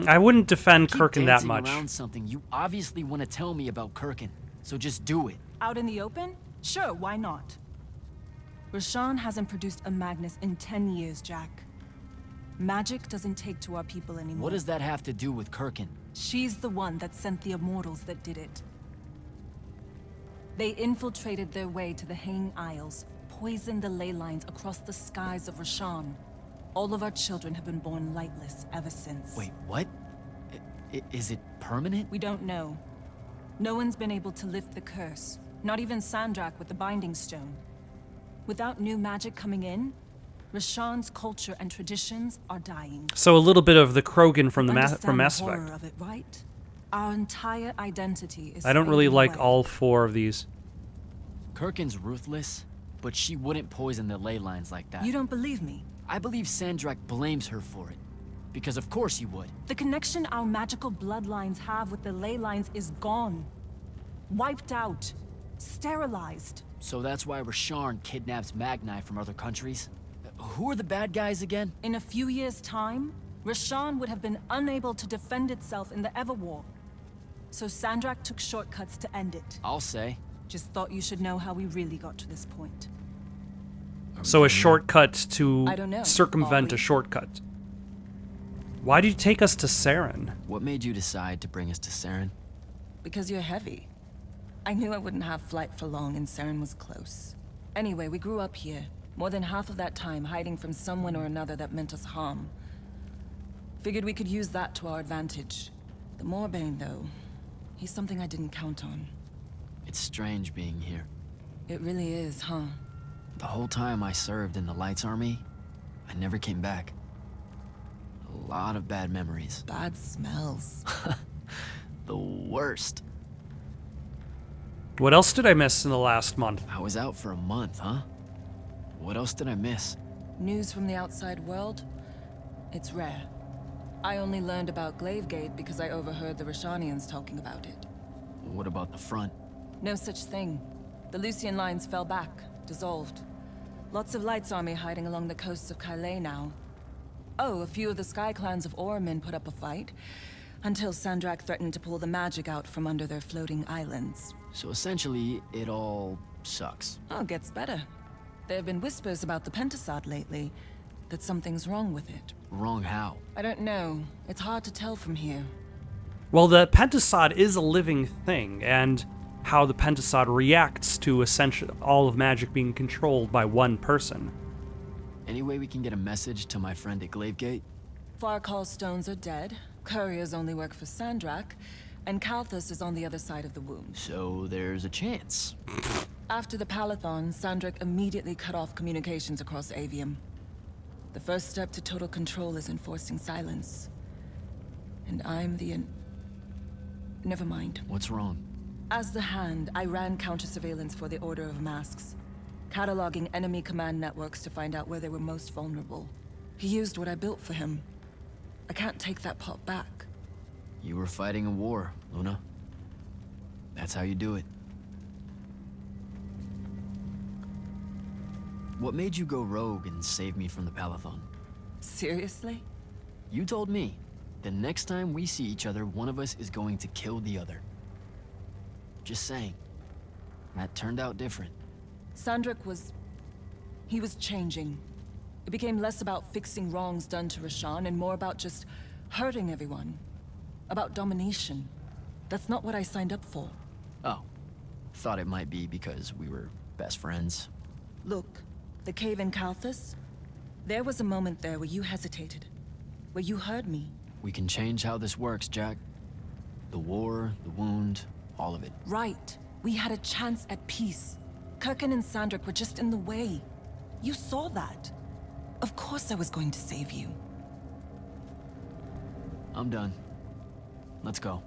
I wouldn't defend Keep Kirkin that dancing much. around something. You obviously want to tell me about Kirkin, so just do it. Out in the open? Sure, why not? Rashawn hasn't produced a Magnus in 10 years, Jack. Magic doesn't take to our people anymore. What does that have to do with Kirkin? She's the one that sent the Immortals that did it. They infiltrated their way to the Hanging Isles, poisoned the ley lines across the skies of Rashawn. All of our children have been born lightless ever since. Wait, what? Is it permanent? We don't know. No one's been able to lift the curse. Not even Sandrak with the Binding Stone. Without new magic coming in, Rashawn's culture and traditions are dying. So a little bit of the Krogan from Understand Mass the Effect. horror of it, right? Our entire identity is I don't really fading like away. all 4 of these. Kirkin's ruthless, but she wouldn't poison the ley lines like that. You don't believe me? I believe Sandrak blames her for it. Because of course he would. The connection our magical bloodlines have with the ley lines is gone. Wiped out. Sterilized. So that's why Rasharn kidnaps Magni from other countries? Who are the bad guys again? In a few years' time, Rashawn would have been unable to defend itself in the Everwar. So Sandrak took shortcuts to end it. I'll say. Just thought you should know how we really got to this point. So a shortcut to I don't know. circumvent Are a we? shortcut. Why did you take us to Saren? What made you decide to bring us to Saren? Because you're heavy. I knew I wouldn't have flight for long, and Saren was close. Anyway, we grew up here. More than half of that time hiding from someone or another that meant us harm. Figured we could use that to our advantage. The Moorbane, though, he's something I didn't count on. It's strange being here. It really is, huh? The whole time I served in the Lights Army, I never came back. A lot of bad memories. Bad smells. The worst. What else did I miss in the last month? I was out for a month, huh? What else did I miss? News from the outside world? It's rare. I only learned about Glavegate because I overheard the Rashanians talking about it. What about the front? No such thing. The Lucian lines fell back, dissolved. Lots of Lights Army hiding along the coasts of Calais now. Oh, a few of the Sky Clans of Orman put up a fight, until Sandrak threatened to pull the magic out from under their floating islands. So essentially, it all sucks. Oh, it gets better. There have been whispers about the Pentasod lately, that something's wrong with it. Wrong how? I don't know. It's hard to tell from here. Well, the Pentasod is a living thing, and how the Pentasod reacts to essentially all of magic being controlled by one person. Any way we can get a message to my friend at Glavegate? Farcall stones are dead, couriers only work for Sandrak, and Kalthus is on the other side of the wound. So there's a chance. After the Palathon, Sandrak immediately cut off communications across Aveum. The first step to total control is enforcing silence. And I'm the Never mind. What's wrong? As the Hand, I ran counter-surveillance for the Order of Masks, cataloging enemy command networks to find out where they were most vulnerable. He used what I built for him. I can't take that pot back. You were fighting a war, Luna. That's how you do it. What made you go rogue and save me from the Palathon? Seriously? You told me, the next time we see each other, one of us is going to kill the other. Just saying. That turned out different. Sandrak was... he was changing. It became less about fixing wrongs done to Rashan and more about just hurting everyone. About domination. That's not what I signed up for. Oh. Thought it might be because we were best friends. Look, the cave in Kalthus, there was a moment there where you hesitated. Where you heard me. We can change how this works, Jack. The war, the wound, all of it. Right. We had a chance at peace. Kirkin and Sandrak were just in the way. You saw that. Of course I was going to save you. I'm done. Let's go.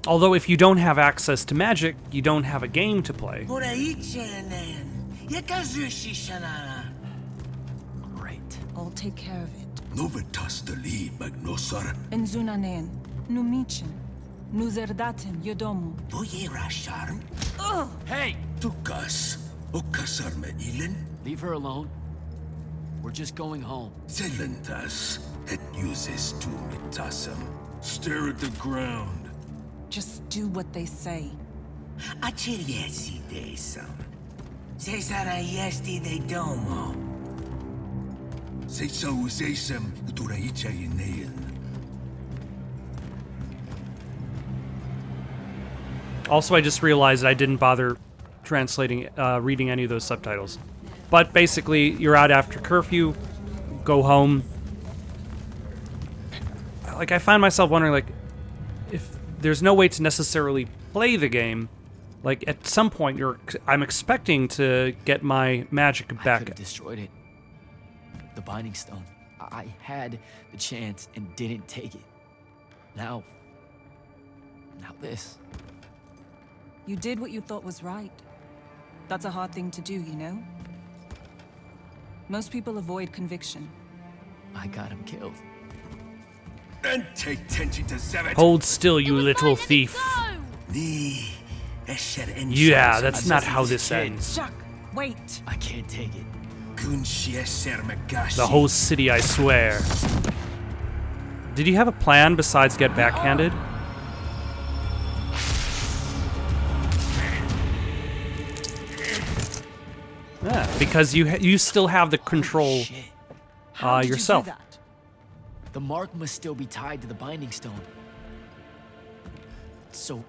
Although if you don't have access to magic, you don't have a game to play. Great. I'll take care of it. Novitas dali magnosar. Enzunanen, numichin, nuzerdatem yodomu. Boye rasharm. Hey! Tukas. Okasar me ilen. Leave her alone. We're just going home. Zelentas. Et uses tu mitasam. Stare at the ground. Just do what they say. Achiriesi desam. Cesara yesti de domo. Seisa usesem duraicha inean. Also, I just realized I didn't bother reading any of those subtitles. But basically, you're out after curfew, go home. Like, I find myself wondering, like, if there's no way to necessarily play the game, like, at some point, I'm expecting to get my magic I back. could have destroyed it. The Binding Stone. I had the chance and didn't take it. Now this. You did what you thought was right. That's a hard thing to do, you know? Most people avoid conviction. I got him killed. And take tension to seven. Hold still, you little thief. Yeah, that's not how this ends. Jack, wait! I can't take it. The whole city, I swear. Did you have a plan besides get backhanded? Yeah, because you still have the control Shit. How did yourself. You do that? The mark must still be tied to the binding stone. So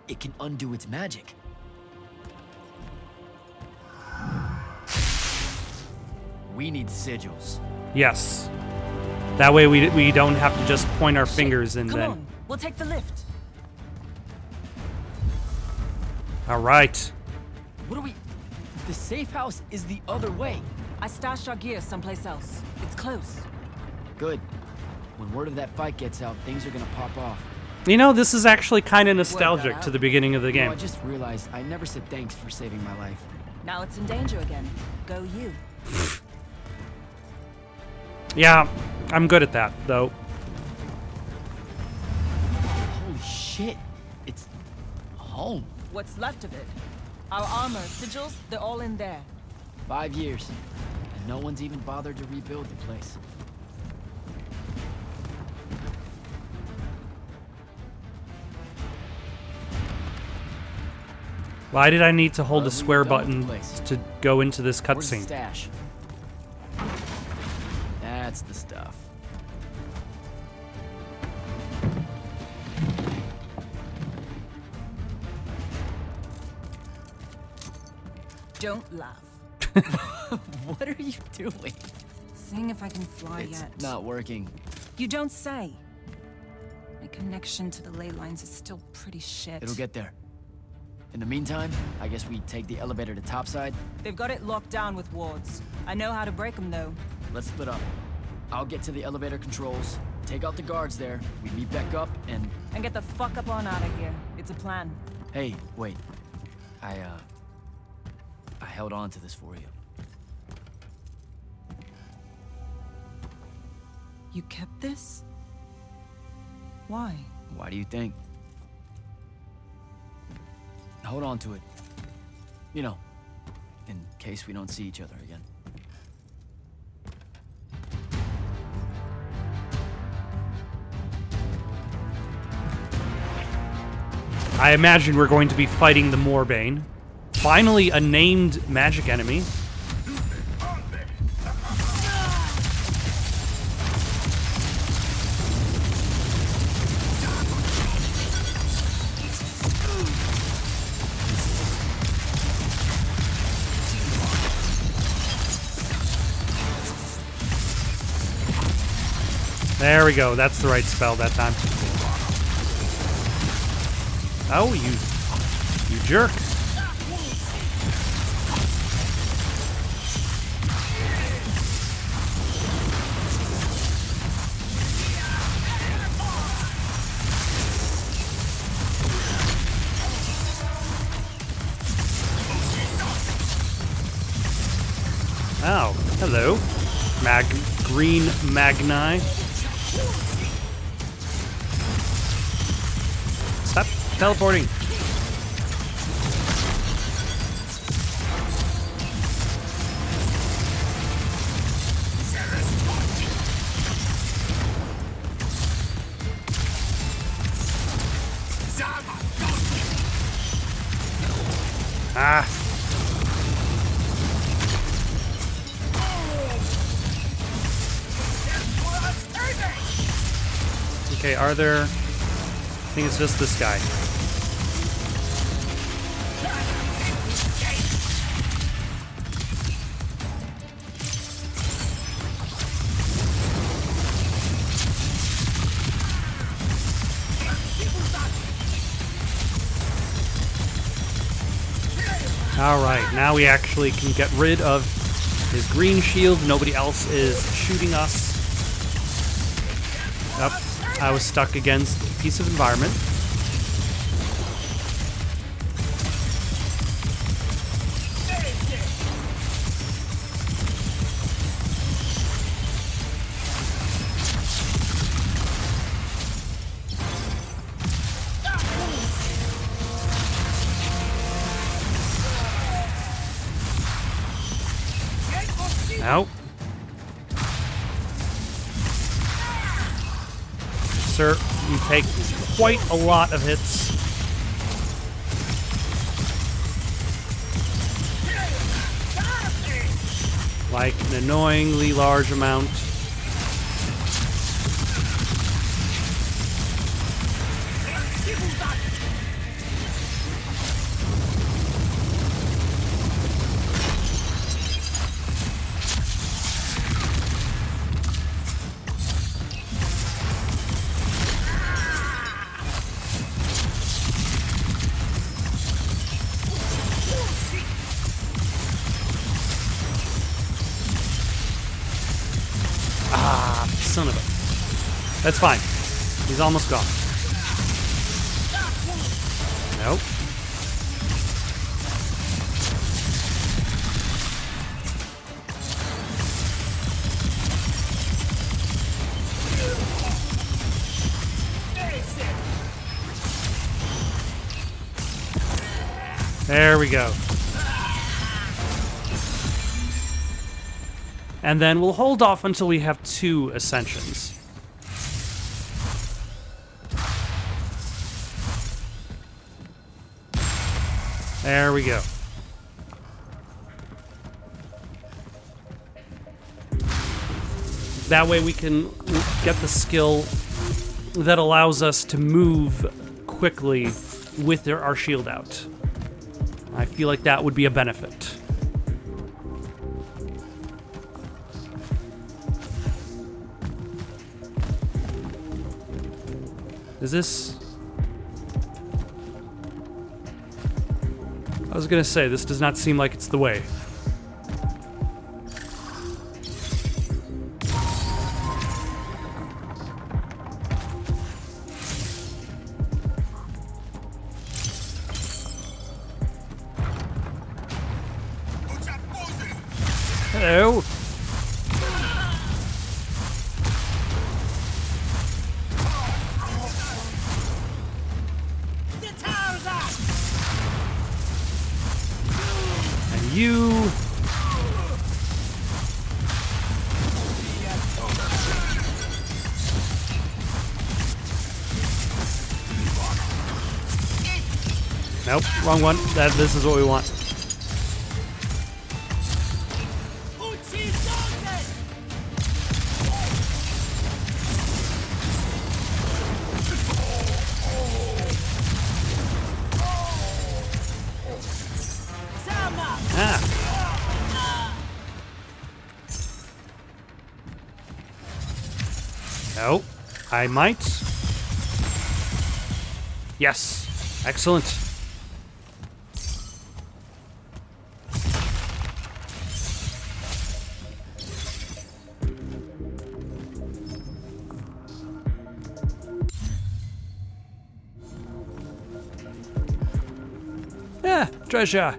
it can undo its magic. We need sigils. Yes. That way we don't have to just point our fingers and Come then. on, we'll take the lift. All right. What do we... The safe house is the other way. I stashed our gear someplace else. It's close. Good. When word of that fight gets out, things are gonna pop off. You know, this is actually kind of nostalgic to the beginning of the You know, game. I just realized I never said thanks for saving my life. Now it's in danger again. Go you. Yeah, I'm good at that, though. Holy shit. It's... home. What's left of it? Our armor, sigils, they're all in there. 5 years. And no one's even bothered to rebuild the place. Why did I need to hold Well, the we square done with the button place. to go into this Where's the cutscene? stash? That's the stuff. Don't laugh. What are you doing? Seeing if I can fly It's yet. not working. You don't say. My connection to the ley lines is still pretty shit. It'll get there. In the meantime, I guess we take the elevator to topside. They've got it locked down with wards. I know how to break them, though. Let's split up. I'll get to the elevator controls, take out the guards there, we meet back up, and... And get the fuck up on out of here. It's a plan. Hey, wait. I held on to this for you. You kept this? Why? Why do you think? Hold on to it. You know, in case we don't see each other again. I imagine we're going to be fighting the Moorbane. Finally, a named magic enemy. There we go. That's the right spell that time. Oh, you jerk. Oh, hello. Green Magni. Stop teleporting. Ah. Okay, are there... I think it's just this guy. Alright, now we actually can get rid of his green shield. Nobody else is shooting us. Yep, I was stuck against a piece of environment. Nope. Sir, you take quite a lot of hits. like an annoyingly large amount. Son of a... That's fine. He's almost gone. Nope. There we go. And then we'll hold off until we have 2 ascensions. There we go. That way we can get the skill that allows us to move quickly with our shield out. I feel like that would be a benefit. Is this... I was gonna say, this does not seem like it's the way. Hello. And you. Nope, wrong one. This is what we want. No, I might. Yes, excellent. Yeah, treasure.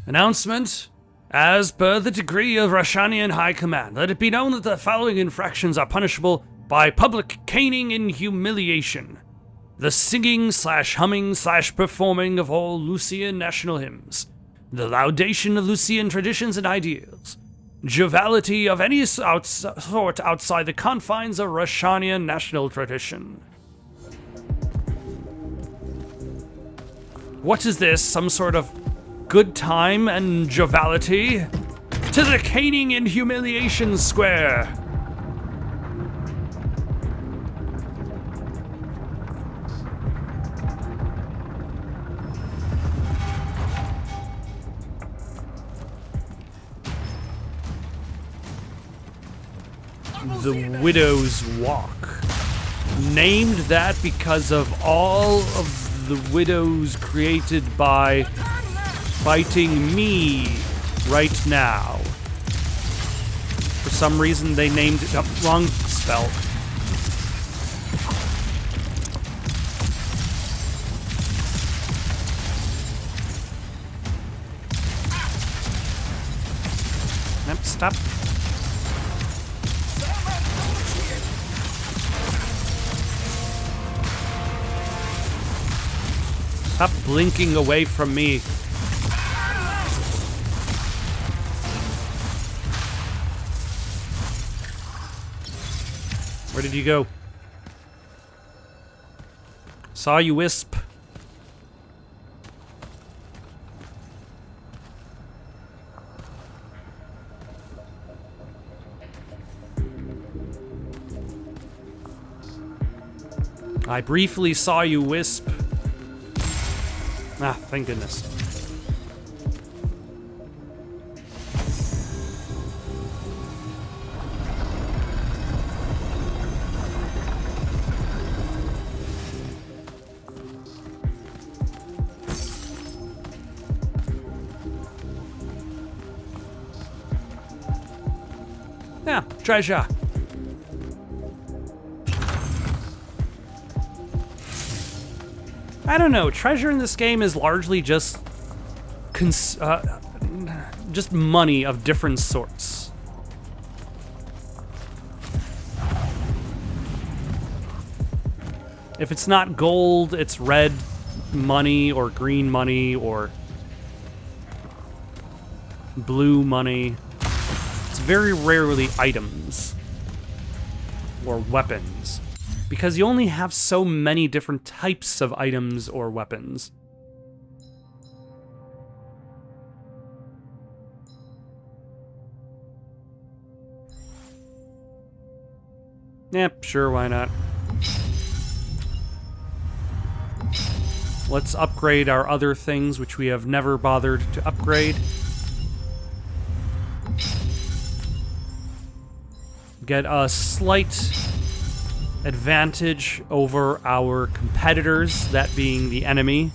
Announcement. As per the decree of Rashanian High Command, let it be known that the following infractions are punishable by public caning and humiliation. The singing / humming / performing of all Lucian national hymns. The laudation of Lucian traditions and ideals. Joviality of any sort outside the confines of Rashanian national tradition. What is this? Some sort of good time and joviality? To the caning and humiliation square! The Widow's Walk. Named that because of all of the widows created by fighting me right now. For some reason they named it wrong spell. Nope, stop. Stop blinking away from me. Where did you go? Saw you, Wisp. I briefly saw you, Wisp. Ah, thank goodness. Yeah, treasure. I don't know. Treasure in this game is largely just money of different sorts. If it's not gold, it's red money or green money or blue money. It's very rarely items or weapons, because you only have so many different types of items or weapons. Yep, sure, why not? Let's upgrade our other things, which we have never bothered to upgrade. Get a slight advantage over our competitors, that being the enemy.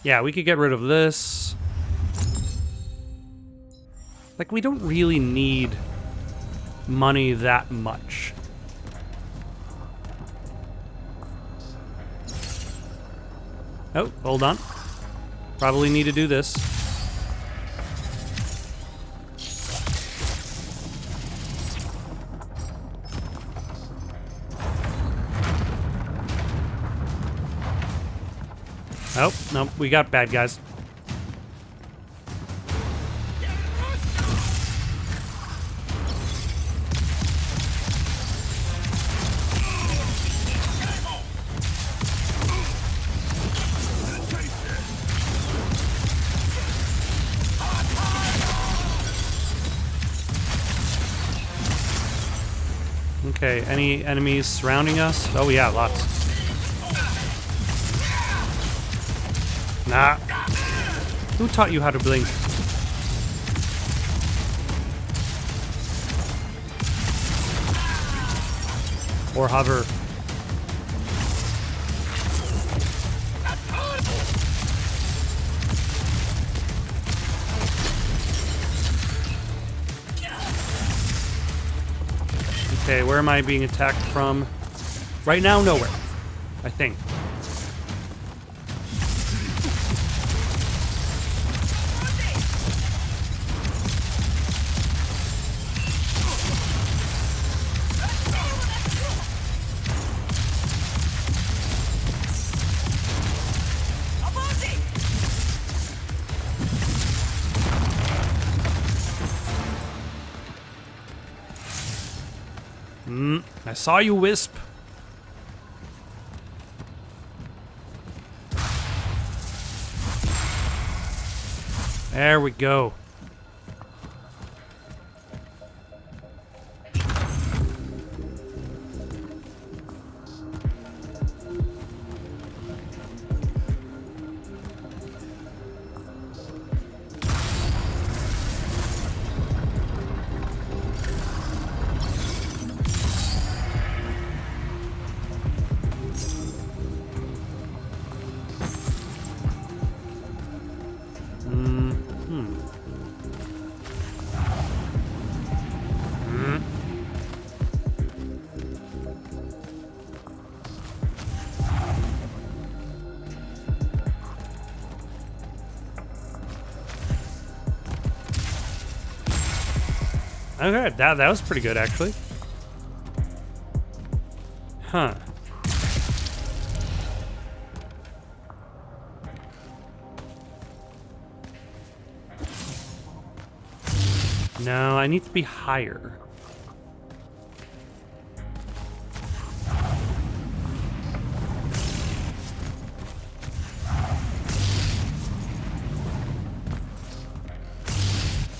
Yeah, we could get rid of this. Like, we don't really need money that much. Oh, hold on. Probably need to do this. Oh, no, we got bad guys. Okay, any enemies surrounding us? Oh yeah, lots. Nah. Who taught you how to blink? Or hover? Okay, where am I being attacked from? Right now, nowhere. I think. I saw you, Wisp. There we go. Okay, that was pretty good, actually. Huh. No, I need to be higher.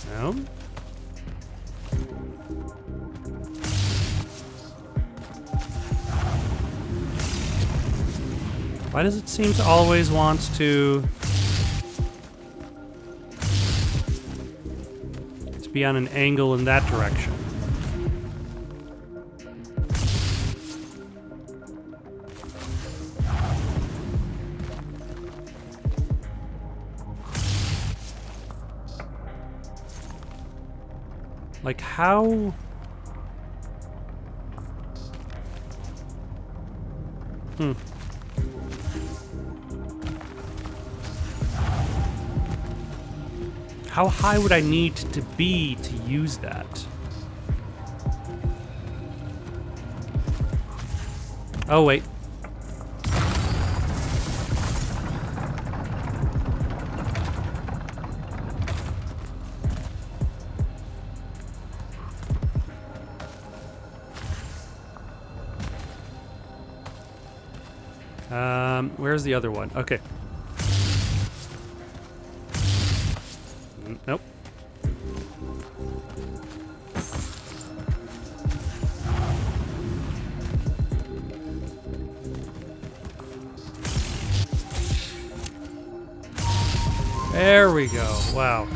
No. Why does it seem to always want to be on an angle in that direction? Like how? How high would I need to be to use that? Oh, wait. Where's the other one? Okay. Nope. There we go. Wow.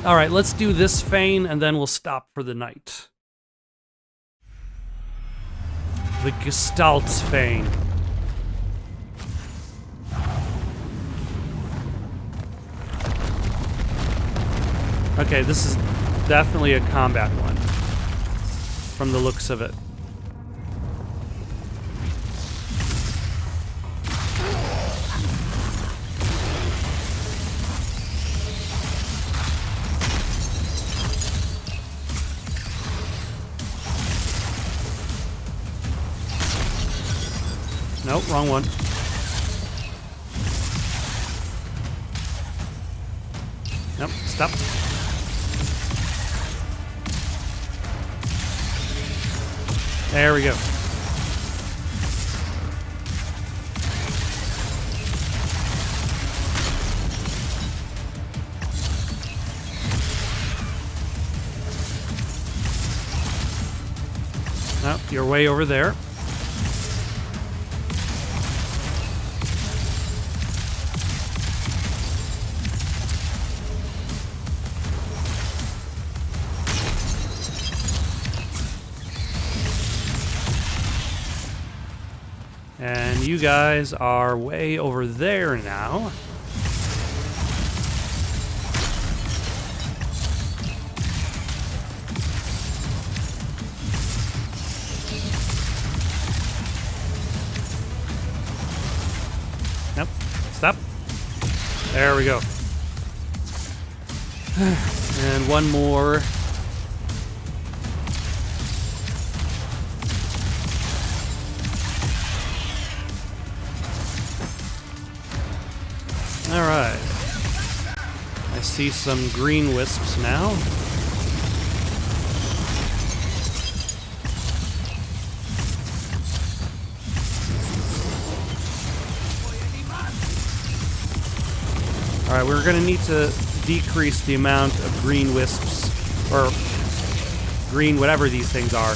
All right, let's do this Fane, and then we'll stop for the night. The Gestalt's Fane. Okay, this is definitely a combat one, from the looks of it. Nope, wrong one. Nope, stop. There we go. Nope, you're way over there. And you guys are way over there now. Nope. Stop. There we go. And one more. Alright. I see some green wisps now. Alright, we're gonna need to decrease the amount of green wisps, or green whatever these things are.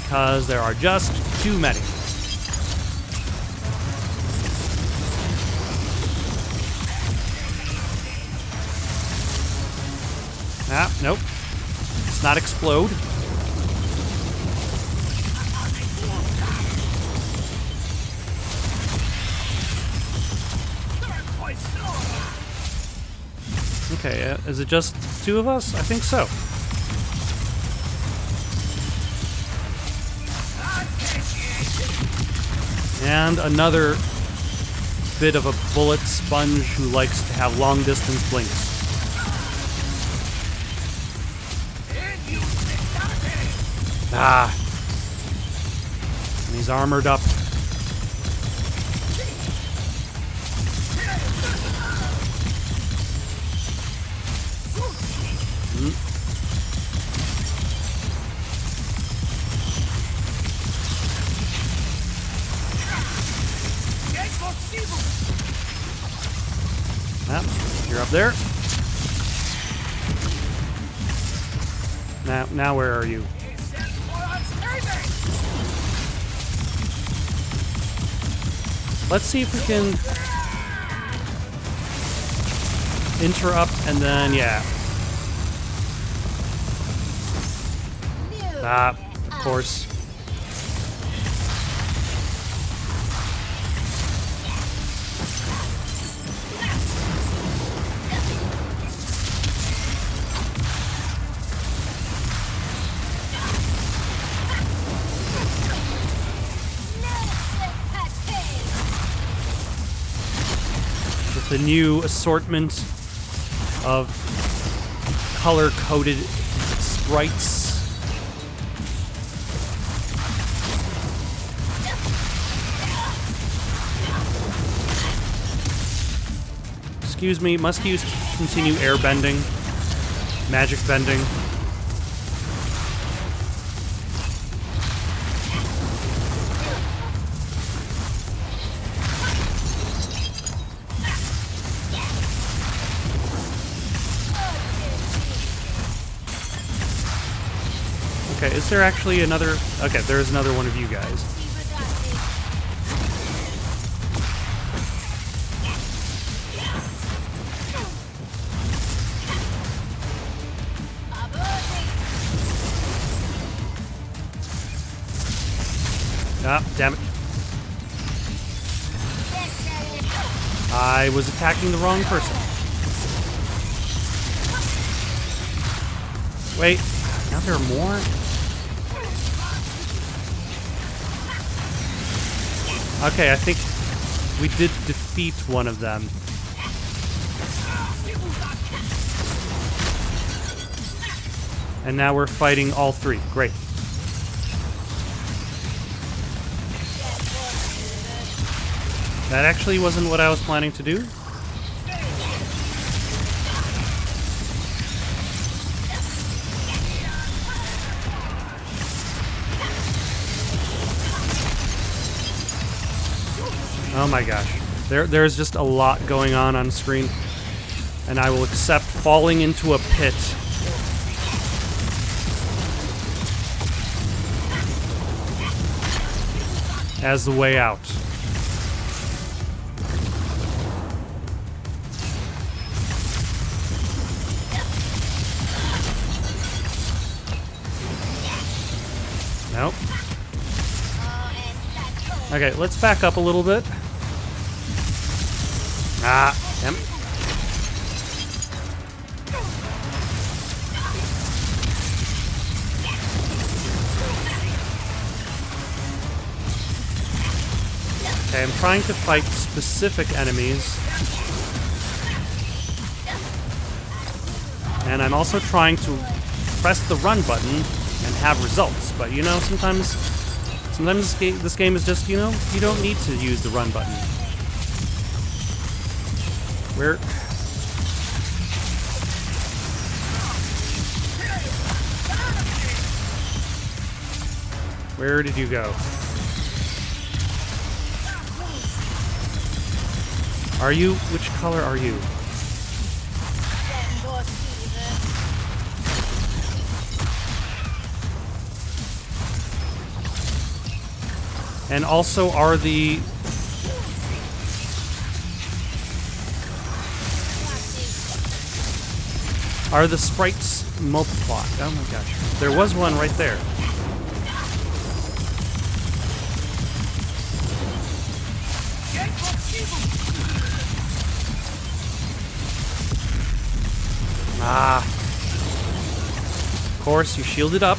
Because there are just too many. Ah, nope. Let's not explode. Okay, is it just 2 of us? I think so. And another bit of a bullet sponge who likes to have long-distance blinks. Ah. And he's armored up. You're up there. Now where are you? Let's see if we can interrupt and then, yeah. Ah, of course. The new assortment of color-coded sprites. Excuse me, must use continue air bending, magic bending. Okay, is there actually another... Okay, there's another one of you guys. Ah, damn it. I was attacking the wrong person. Wait, now there are more? Okay, I think we did defeat one of them. And now we're fighting all 3. Great. That actually wasn't what I was planning to do. Oh my gosh. There's just a lot going on screen. And I will accept falling into a pit. As the way out. Nope. Okay, let's back up a little bit. Ah, damn it. Okay, I'm trying to fight specific enemies. And I'm also trying to press the run button and have results. But you know, sometimes this game is just, you know, you don't need to use the run button. Where did you go? Are you? Which color are you? And also, are the... Are the sprites multiplied? Oh my gosh. There was one right there. Ah. Of course, you shielded up.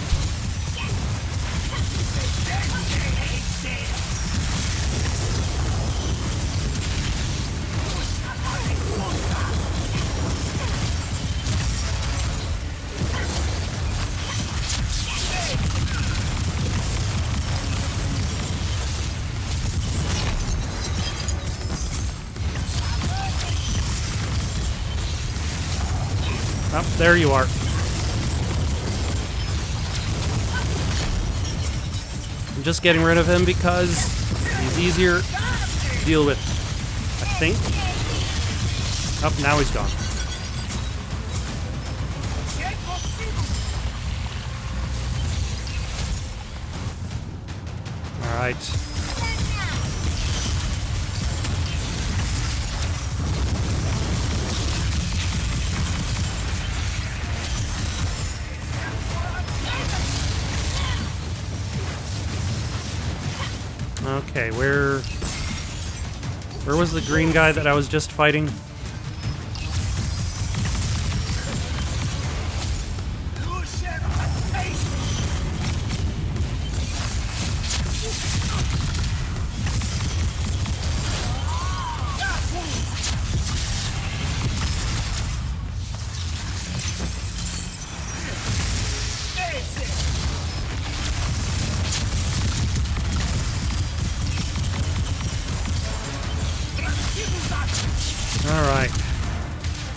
Oh, there you are. I'm just getting rid of him because he's easier to deal with, I think. Oh, now he's gone. All right. Okay, where was the green guy that I was just fighting? Alright.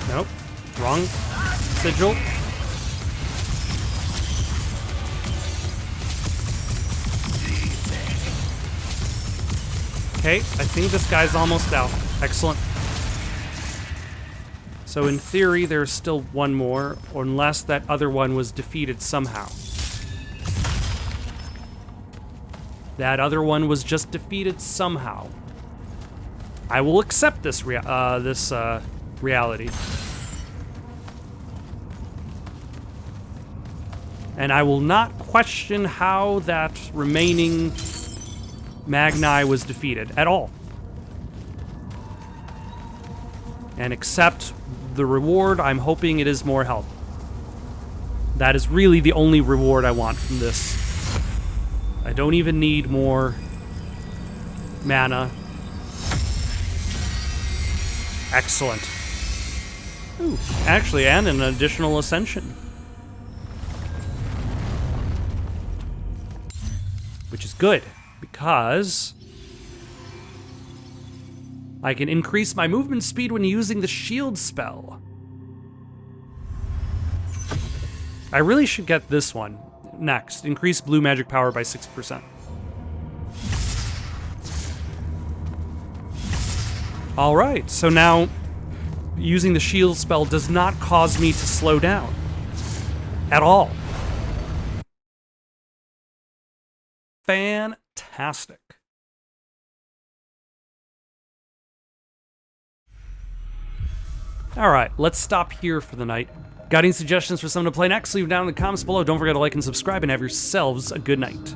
Nope. Wrong sigil. Okay, I think this guy's almost out. Excellent. So in theory, there's still one more, unless that other one was defeated somehow. That other one was just defeated somehow. I will accept this reality. And I will not question how that remaining Magni was defeated at all. And accept the reward. I'm hoping it is more health. That is really the only reward I want from this. I don't even need more mana. Excellent. Ooh, actually, and an additional ascension. Which is good, because I can increase my movement speed when using the shield spell. I really should get this one next. Increase blue magic power by 60%. Alright, so now using the shield spell does not cause me to slow down. At all. Fantastic. Alright, let's stop here for the night. Got any suggestions for someone to play next? Leave them down in the comments below. Don't forget to like and subscribe, and have yourselves a good night.